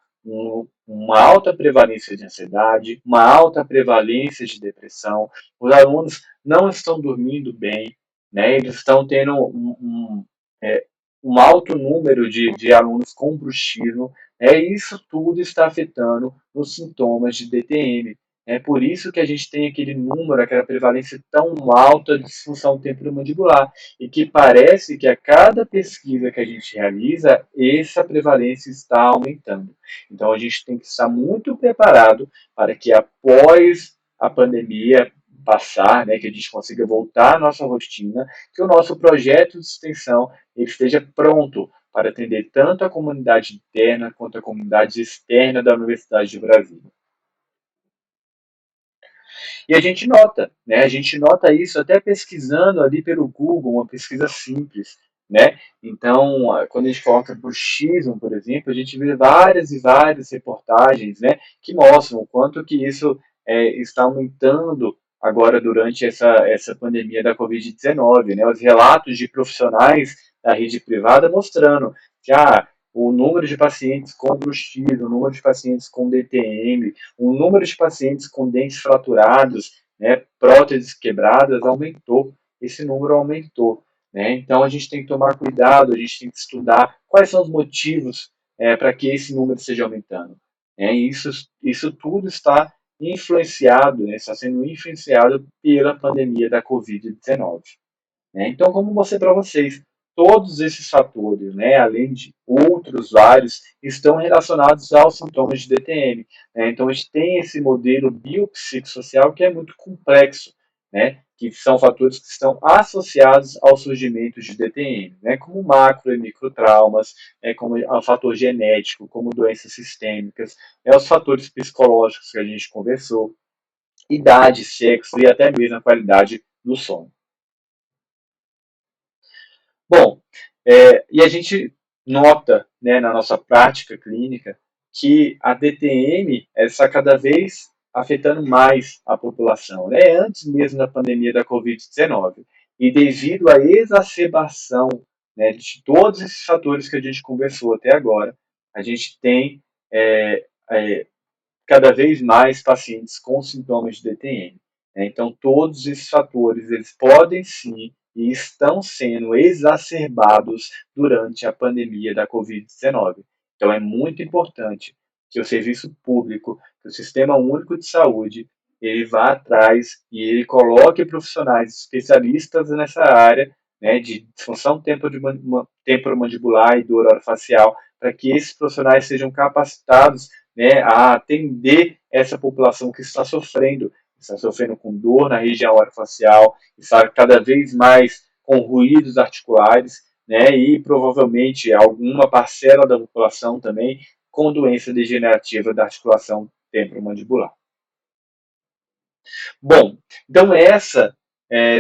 uma alta prevalência de ansiedade, uma alta prevalência de depressão, os alunos não estão dormindo bem, né? Eles estão tendo um alto número de alunos com bruxismo, e isso tudo está afetando os sintomas de DTM. É por isso que a gente tem aquele número, aquela prevalência tão alta de disfunção temporomandibular, e que parece que a cada pesquisa que a gente realiza, essa prevalência está aumentando. Então a gente tem que estar muito preparado para que após a pandemia passar, né, que a gente consiga voltar à nossa rotina, que o nosso projeto de extensão esteja pronto para atender tanto a comunidade interna quanto a comunidade externa da Universidade de Brasília. E a gente nota, né? A gente nota isso até pesquisando ali pelo Google, uma pesquisa simples, né? Então, quando a gente coloca bruxismo, por exemplo, a gente vê várias e várias reportagens, né, que mostram o quanto que isso está aumentando agora durante essa pandemia da Covid-19, né? Os relatos de profissionais da rede privada mostrando que o número de pacientes com bruxismo, o número de pacientes com DTM, o número de pacientes com dentes fraturados, né, próteses quebradas, aumentou. Esse número aumentou. Né? Então, a gente tem que tomar cuidado, a gente tem que estudar quais são os motivos para que esse número esteja aumentando. Isso tudo está influenciado, né, está sendo influenciado pela pandemia da Covid-19. Né? Então, como mostrei para vocês, todos esses fatores, né, além de outros vários, estão relacionados aos sintomas de DTM. Né? Então, a gente tem esse modelo biopsicossocial que é muito complexo, né, que são fatores que estão associados ao surgimento de DTM, né, como macro e microtraumas, como o fator genético, como doenças sistêmicas, os fatores psicológicos que a gente conversou, idade, sexo e até mesmo a qualidade do sono. Bom, e a gente nota, né, na nossa prática clínica que a DTM está cada vez afetando mais a população, né, antes mesmo da pandemia da Covid-19. E devido à exacerbação, né, de todos esses fatores que a gente conversou até agora, a gente tem cada vez mais pacientes com sintomas de DTM. Né? Então, todos esses fatores eles podem sim e estão sendo exacerbados durante a pandemia da Covid-19. Então, é muito importante que o serviço público, que o Sistema Único de Saúde, ele vá atrás e ele coloque profissionais especialistas nessa área, né, de disfunção temporomandibular e dor orofacial, para que esses profissionais sejam capacitados, né, a atender essa população que está sofrendo está sofrendo com dor na região orofacial, está cada vez mais com ruídos articulares, né, e provavelmente alguma parcela da população também com doença degenerativa da articulação temporomandibular. Bom, então essa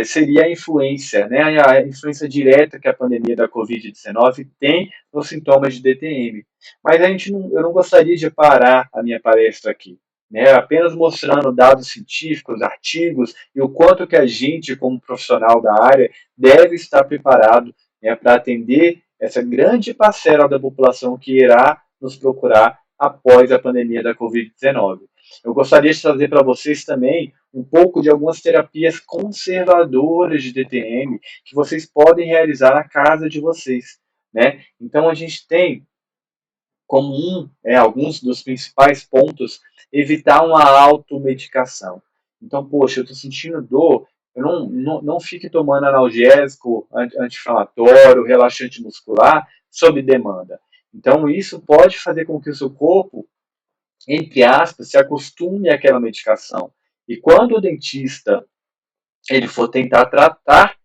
seria a influência, né, a influência direta que a pandemia da Covid-19 tem nos sintomas de DTM. Mas eu não gostaria de parar a minha palestra aqui, né, apenas mostrando dados científicos, artigos e o quanto que a gente, como profissional da área, deve estar preparado, né, para atender essa grande parcela da população que irá nos procurar após a pandemia da Covid-19. Eu gostaria de trazer para vocês também um pouco de algumas terapias conservadoras de DTM que vocês podem realizar na casa de vocês, né? Então a gente tem como alguns dos principais pontos evitar uma automedicação. Então, poxa, eu estou sentindo dor, eu não fique tomando analgésico, anti-inflamatório, relaxante muscular sob demanda. Então, isso pode fazer com que o seu corpo, entre aspas, se acostume àquela medicação. E quando o dentista ele for tentar tratar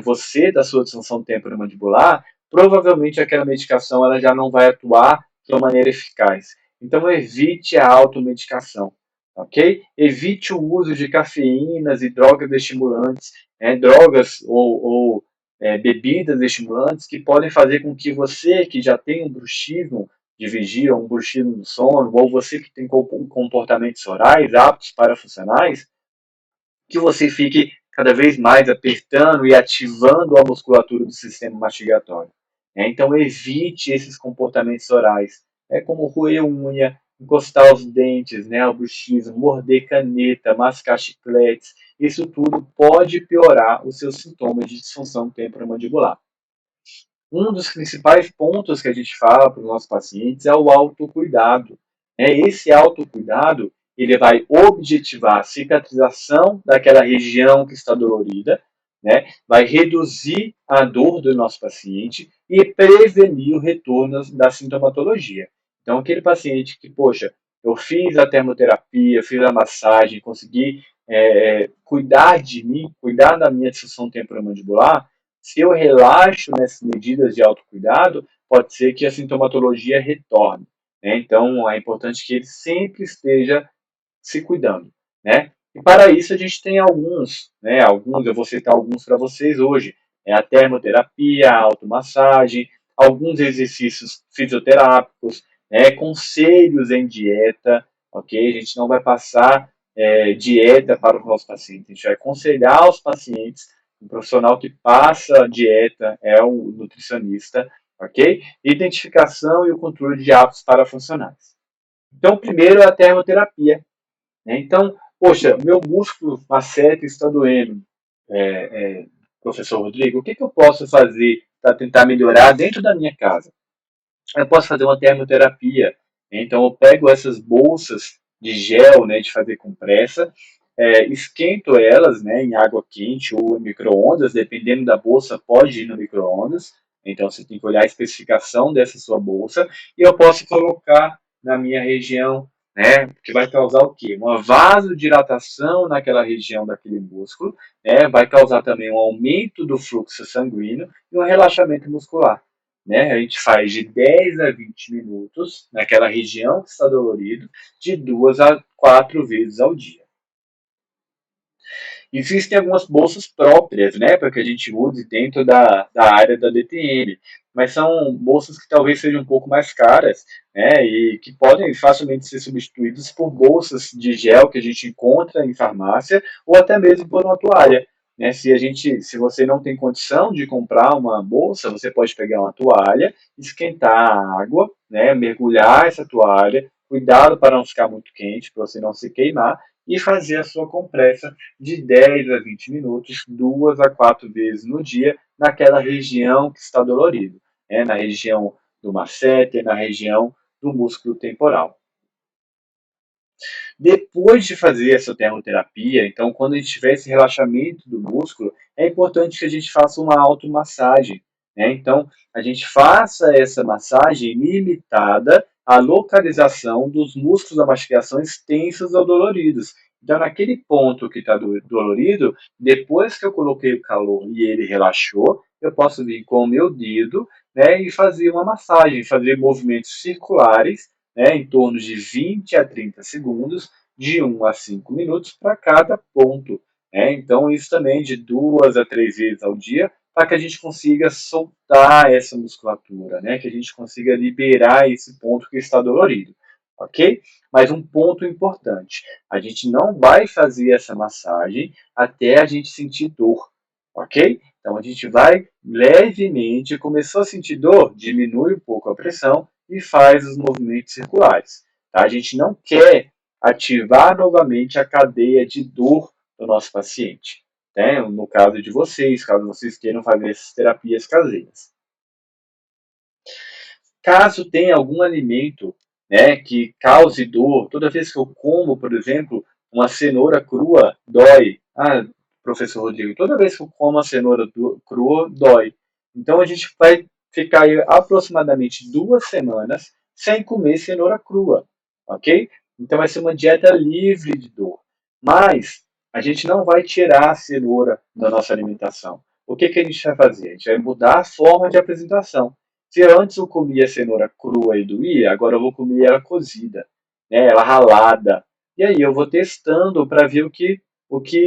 você da sua disfunção temporomandibular, provavelmente aquela medicação ela já não vai atuar de uma maneira eficaz. Então evite a automedicação, ok? Evite o uso de cafeínas e drogas estimulantes, drogas ou bebidas estimulantes que podem fazer com que você que já tem um bruxismo de vigia, um bruxismo do sono, ou você que tem comportamentos orais, hábitos parafuncionais, que você fique cada vez mais apertando e ativando a musculatura do sistema mastigatório. Então, evite esses comportamentos orais, como roer unha, encostar os dentes, o bruxismo, morder caneta, mascar chicletes. Isso tudo pode piorar os seus sintomas de disfunção temporomandibular. Um dos principais pontos que a gente fala para os nossos pacientes é o autocuidado. Esse autocuidado ele vai objetivar a cicatrização daquela região que está dolorida, vai reduzir a dor do nosso paciente e prevenir o retorno da sintomatologia. Então, aquele paciente que, poxa, eu fiz a termoterapia, fiz a massagem, consegui cuidar de mim, cuidar da minha disfunção temporomandibular, se eu relaxo nessas medidas de autocuidado, pode ser que a sintomatologia retorne. Então, é importante que ele sempre esteja se cuidando, E para isso a gente tem alguns, eu vou citar alguns para vocês hoje. A termoterapia, a automassagem, alguns exercícios fisioterápicos, conselhos em dieta, ok? A gente não vai passar dieta para os nossos pacientes, a gente vai aconselhar os pacientes. O profissional que passa a dieta é o nutricionista, ok? Identificação e o controle de hábitos parafuncionais. Então, primeiro é a termoterapia. Então, poxa, meu músculo masseter está doendo, professor Rodrigo, o que eu posso fazer para tentar melhorar dentro da minha casa? Eu posso fazer uma termoterapia. Então, eu pego essas bolsas de gel, de fazer compressa, esquento elas em água quente ou em micro-ondas, dependendo da bolsa, pode ir no micro-ondas. Então, você tem que olhar a especificação dessa sua bolsa. E eu posso colocar na minha região, que vai causar o quê? Uma vasodilatação naquela região daquele músculo, vai causar também um aumento do fluxo sanguíneo e um relaxamento muscular. A gente faz de 10 a 20 minutos naquela região que está dolorido, de 2 a 4 vezes ao dia. Existem algumas bolsas próprias, para que a gente use dentro da área da DTM, mas são bolsas que talvez sejam um pouco mais caras, e que podem facilmente ser substituídas por bolsas de gel que a gente encontra em farmácia, ou até mesmo por uma toalha. Se você não tem condição de comprar uma bolsa, você pode pegar uma toalha, esquentar a água, mergulhar essa toalha, cuidado para não ficar muito quente, para você não se queimar, e fazer a sua compressa de 10 a 20 minutos, 2 a 4 vezes no dia, naquela região que está dolorido, na região do masseter, na região do músculo temporal. Depois de fazer essa termoterapia, então, quando a gente tiver esse relaxamento do músculo, é importante que a gente faça uma automassagem. Então, a gente faça essa massagem limitada à localização dos músculos da mastigação extensos ou doloridos. Então, naquele ponto que está dolorido, depois que eu coloquei o calor e ele relaxou, eu posso vir com o meu dedo, né, e fazer uma massagem, fazer movimentos circulares, né, em torno de 20 a 30 segundos, de 1 a 5 minutos para cada ponto. Né? Então, isso também de 2 a 3 vezes ao dia, para que a gente consiga soltar essa musculatura, né? Que a gente consiga liberar esse ponto que está dolorido, ok? Mas um ponto importante, a gente não vai fazer essa massagem até a gente sentir dor, ok? Então a gente vai levemente, começou a sentir dor, diminui um pouco a pressão e faz os movimentos circulares. Tá? A gente não quer ativar novamente a cadeia de dor do nosso paciente. Né? No caso de vocês, caso vocês queiram fazer essas terapias caseiras. Caso tenha algum alimento, né, que cause dor, toda vez que eu como, por exemplo, uma cenoura crua, dói. Ah, professor Rodrigo, toda vez que eu como uma cenoura crua, dói. Então a gente vai ficar aí aproximadamente 2 semanas sem comer cenoura crua, ok? Então vai ser uma dieta livre de dor. Mas a gente não vai tirar a cenoura da nossa alimentação. O que, que a gente vai fazer? A gente vai mudar a forma de apresentação. Se antes eu comia cenoura crua e doía, agora eu vou comer ela cozida, né, ela ralada. E aí eu vou testando para ver o que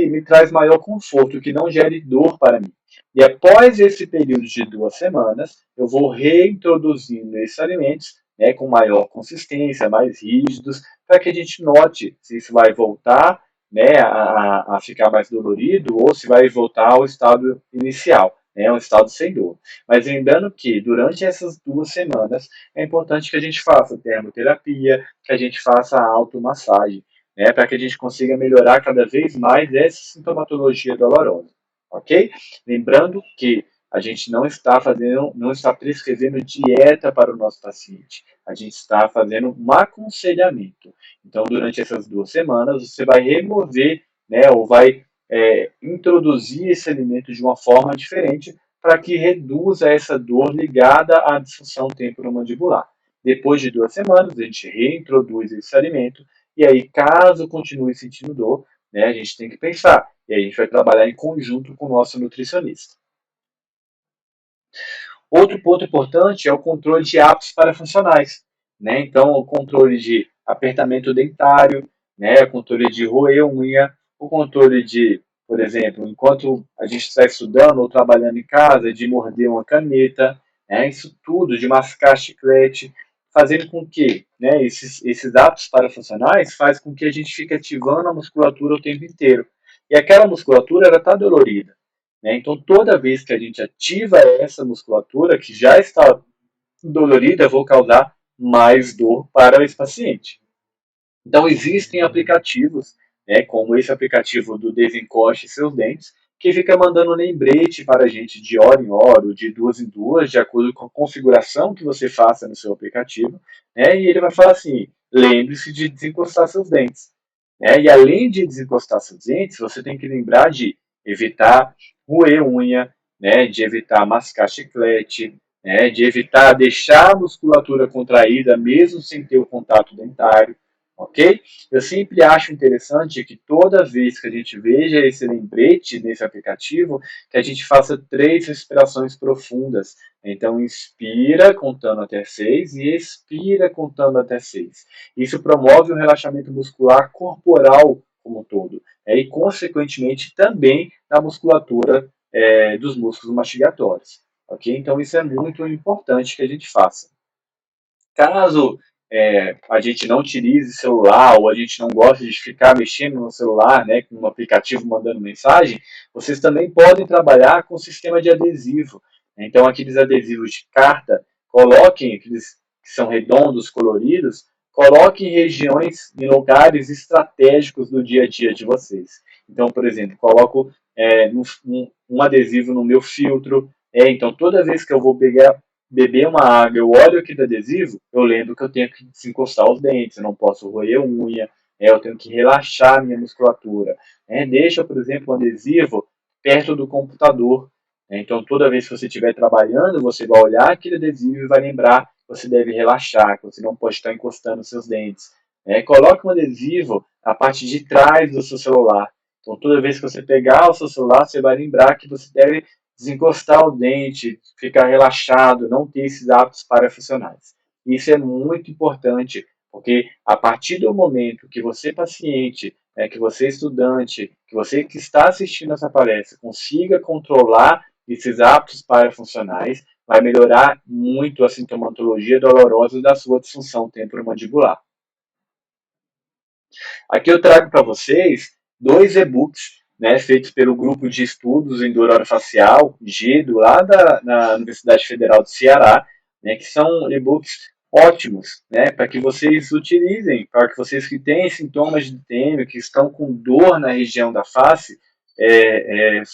me traz maior conforto, o que não gere dor para mim. E após esse período de 2 semanas, eu vou reintroduzindo esses alimentos, né, com maior consistência, mais rígidos, para que a gente note se isso vai voltar, né, a ficar mais dolorido ou se vai voltar ao estado inicial, né, um estado sem dor. Mas lembrando que durante essas 2 semanas é importante que a gente faça termoterapia, que a gente faça automassagem, né, para que a gente consiga melhorar cada vez mais essa sintomatologia dolorosa, ok? Lembrando que a gente não está prescrevendo dieta para o nosso paciente. A gente está fazendo um aconselhamento. Então, durante essas 2 semanas, você vai remover, né, ou vai introduzir esse alimento de uma forma diferente para que reduza essa dor ligada à disfunção temporomandibular. Depois de 2 semanas, a gente reintroduz esse alimento e aí, caso continue sentindo dor, né, a gente tem que pensar. E aí a gente vai trabalhar em conjunto com o nosso nutricionista. Outro ponto importante é o controle de hábitos parafuncionais. Né? Então, o controle de apertamento dentário, né? O controle de roer unha, o controle de, por exemplo, enquanto a gente está estudando ou trabalhando em casa, de morder uma caneta, né? Isso tudo, de mascar chiclete, fazendo com que, né, esses hábitos parafuncionais faz com que a gente fique ativando a musculatura o tempo inteiro. E aquela musculatura está dolorida. Né? Então, toda vez que a gente ativa essa musculatura, que já está dolorida, eu vou causar mais dor para esse paciente. Então, existem aplicativos, né, como esse aplicativo do Desencoste Seus Dentes, que fica mandando lembrete para a gente de hora em hora, ou de 2 em 2, de acordo com a configuração que você faça no seu aplicativo. Né, e ele vai falar assim: lembre-se de desencostar seus dentes. Né, e além de desencostar seus dentes, você tem que lembrar de evitar roer unha, né, de evitar mascar chiclete, né, de evitar deixar a musculatura contraída mesmo sem ter o contato dentário, ok? Eu sempre acho interessante que toda vez que a gente veja esse lembrete nesse aplicativo, que a gente faça 3 respirações profundas. Então, inspira contando até 6 e expira contando até 6. Isso promove um relaxamento muscular corporal como um todo, e, consequentemente, também na musculatura dos músculos mastigatórios. Ok? Então, isso é muito importante que a gente faça. Caso a gente não utilize celular ou a gente não gosta de ficar mexendo no celular, né, com um aplicativo mandando mensagem, vocês também podem trabalhar com o sistema de adesivo. Então, aqueles adesivos de carta, coloquem aqueles que são redondos, coloridos, coloquem em regiões, em lugares estratégicos do dia a dia de vocês. Então, por exemplo, coloco um adesivo no meu filtro. Então, toda vez que eu vou beber uma água, eu olho aquele adesivo, eu lembro que eu tenho que desencostar os dentes, eu não posso roer unha, eu tenho que relaxar a minha musculatura. Deixa, por exemplo, um adesivo perto do computador. Então, toda vez que você estiver trabalhando, você vai olhar aquele adesivo e vai lembrar que você deve relaxar, que você não pode estar encostando seus dentes. Coloque um adesivo na parte de trás do seu celular. Então, toda vez que você pegar o seu celular, você vai lembrar que você deve desencostar o dente, ficar relaxado, não ter esses hábitos parafuncionais. Isso é muito importante, porque a partir do momento que você, paciente, que você, estudante, que você que está assistindo essa palestra, consiga controlar esses hábitos parafuncionais, vai melhorar muito a sintomatologia dolorosa da sua disfunção temporomandibular. Aqui eu trago para vocês dois e-books, feitos pelo grupo de estudos em dor orofacial, GEDO, lá na Universidade Federal do Ceará, que são e-books ótimos, para que vocês utilizem, para que vocês que têm sintomas de TM, que estão com dor na região da face,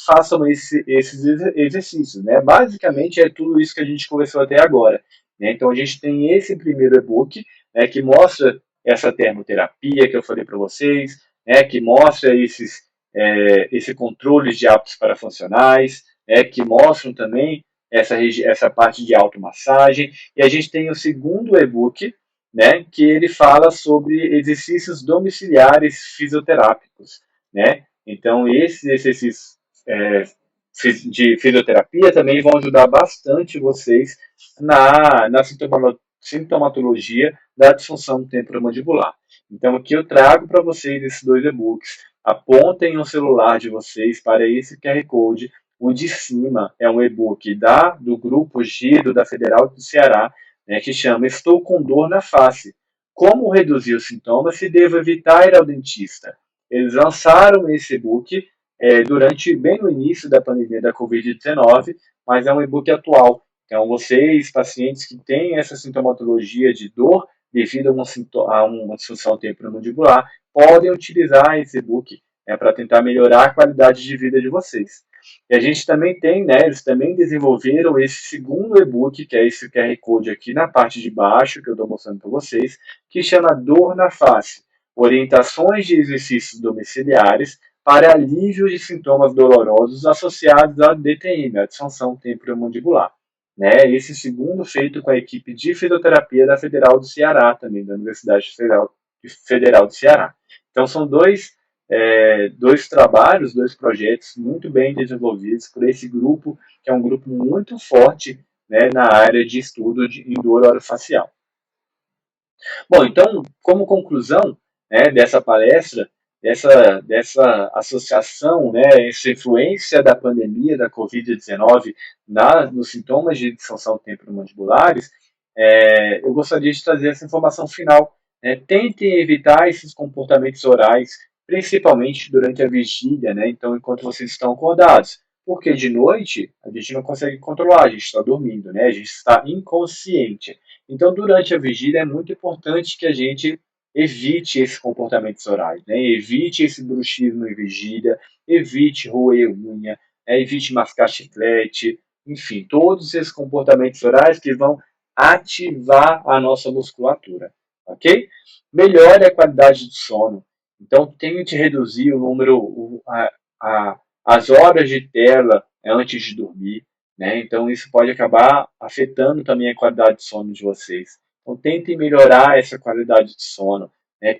façam esses exercícios. Basicamente é tudo isso que a gente conversou até agora. Então a gente tem esse primeiro e-book, que mostra essa termoterapia que eu falei para vocês, que mostra esse controle de hábitos parafuncionais, que mostram também essa parte de automassagem. E a gente tem o segundo e-book, que ele fala sobre exercícios domiciliares fisioterápicos. Então, esses exercícios de fisioterapia também vão ajudar bastante vocês na sintomatologia da disfunção temporomandibular. Então, aqui eu trago para vocês esses dois e-books. Apontem o celular de vocês para esse QR Code. O de cima é um e-book do grupo GIDO da Federal do Ceará, que chama Estou com dor na face. Como reduzir os sintomas se devo evitar ir ao dentista? Eles lançaram esse e-book bem no início da pandemia da Covid-19, mas é um e-book atual. Então, vocês, pacientes que têm essa sintomatologia de dor devido a uma disfunção temporomandibular, podem utilizar esse e-book para tentar melhorar a qualidade de vida de vocês. E a gente também tem, eles também desenvolveram esse segundo e-book, que é esse QR Code aqui na parte de baixo, que eu estou mostrando para vocês, que chama Dor na Face, orientações de exercícios domiciliares para alívio de sintomas dolorosos associados à DTM, a disfunção temporomandibular. Esse segundo feito com a equipe de fisioterapia da Federal do Ceará, também da Universidade Federal do Ceará. Então, são dois trabalhos, dois projetos muito bem desenvolvidos por esse grupo, que é um grupo muito forte na área de estudo em dor orofacial. Bom, então, como conclusão dessa palestra, dessa associação, essa influência da pandemia da Covid-19 nos sintomas de disfunção temporomandibulares, eu gostaria de trazer essa informação final. Tentem evitar esses comportamentos orais, principalmente durante a vigília, então enquanto vocês estão acordados. Porque de noite a gente não consegue controlar, a gente está dormindo, a gente está inconsciente. Então, durante a vigília é muito importante que a gente evite esses comportamentos orais, evite esse bruxismo em vigília, evite roer unha, evite mascar chiclete, enfim, todos esses comportamentos orais que vão ativar a nossa musculatura, ok? Melhore a qualidade do sono. Então, tente reduzir o número, as horas de tela antes de dormir, Então, isso pode acabar afetando também a qualidade de sono de vocês. Então, tentem melhorar essa qualidade de sono.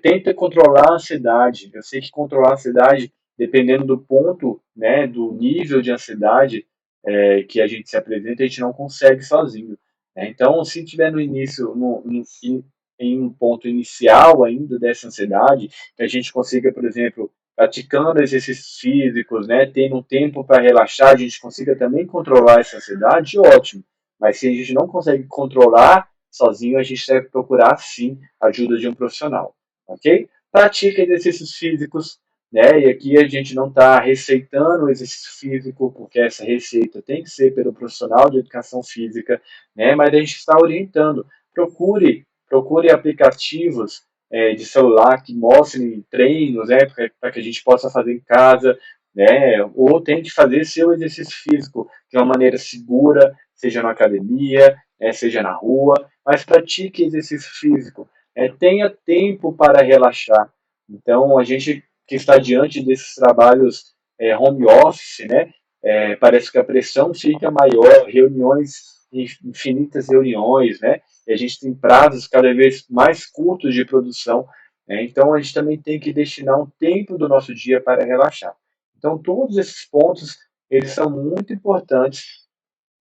Tentem controlar a ansiedade. Eu sei que controlar a ansiedade, dependendo do ponto, do nível de ansiedade que a gente se apresenta, a gente não consegue sozinho. Então, se tiver no início, em um ponto inicial ainda dessa ansiedade, que a gente consiga, por exemplo, praticando exercícios físicos, tendo um tempo para relaxar, a gente consiga também controlar essa ansiedade, ótimo. Mas se a gente não consegue controlar sozinho, a gente deve procurar, sim, a ajuda de um profissional, ok? Pratique exercícios físicos, e aqui a gente não está receitando o exercício físico, porque essa receita tem que ser pelo profissional de educação física, mas a gente está orientando. Procure aplicativos de celular que mostrem treinos, para que a gente possa fazer em casa, ou tente fazer seu exercício físico de uma maneira segura, seja na academia, seja na rua, mas pratique exercício físico. Tenha tempo para relaxar. Então, a gente que está diante desses trabalhos home office, parece que a pressão fica maior, infinitas reuniões, e a gente tem prazos cada vez mais curtos de produção. né? Então, a gente também tem que destinar um tempo do nosso dia para relaxar. Então, todos esses pontos, eles são muito importantes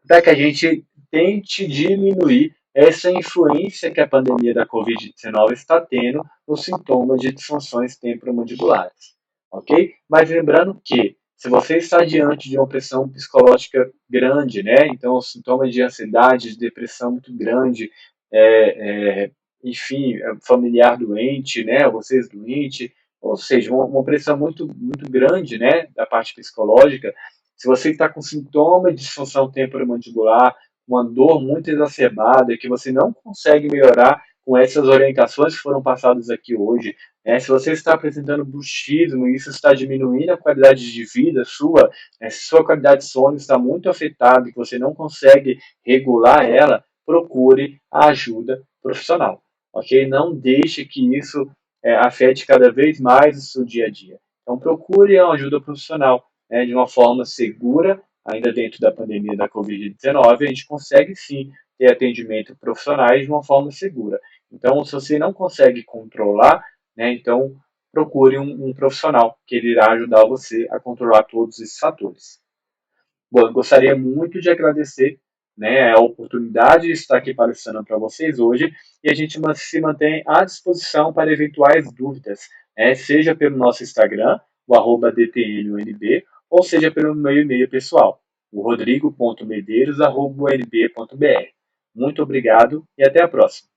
para que a gente tente diminuir essa influência que a pandemia da Covid-19 está tendo nos sintomas de disfunções temporomandibulares, ok? Mas lembrando que, se você está diante de uma pressão psicológica grande, né? Então, os sintomas de ansiedade, de depressão muito grande, enfim, familiar doente, né? Vocês doentes, ou seja, uma pressão muito grande, né? Da parte psicológica. Se você está com sintoma de disfunção temporomandibular, uma dor muito exacerbada que você não consegue melhorar com essas orientações que foram passadas aqui hoje, né? Se você está apresentando bruxismo e isso está diminuindo a qualidade de vida sua, né? Se sua qualidade de sono está muito afetada e que você não consegue regular ela, procure a ajuda profissional, ok? Não deixe que isso afete cada vez mais o seu dia a dia. Então procure a ajuda profissional, né, de uma forma segura, ainda dentro da pandemia da Covid-19, a gente consegue sim ter atendimento profissionais de uma forma segura. Então, se você não consegue controlar, né, então procure um profissional que ele irá ajudar você a controlar todos esses fatores. Bom, eu gostaria muito de agradecer, né, a oportunidade de estar aqui palestrando para vocês hoje e a gente se mantém à disposição para eventuais dúvidas, né, seja pelo nosso Instagram, o @dtnunb, ou seja pelo meu e-mail pessoal, o rodrigo.medeiros@unb.br. Muito obrigado e até a próxima.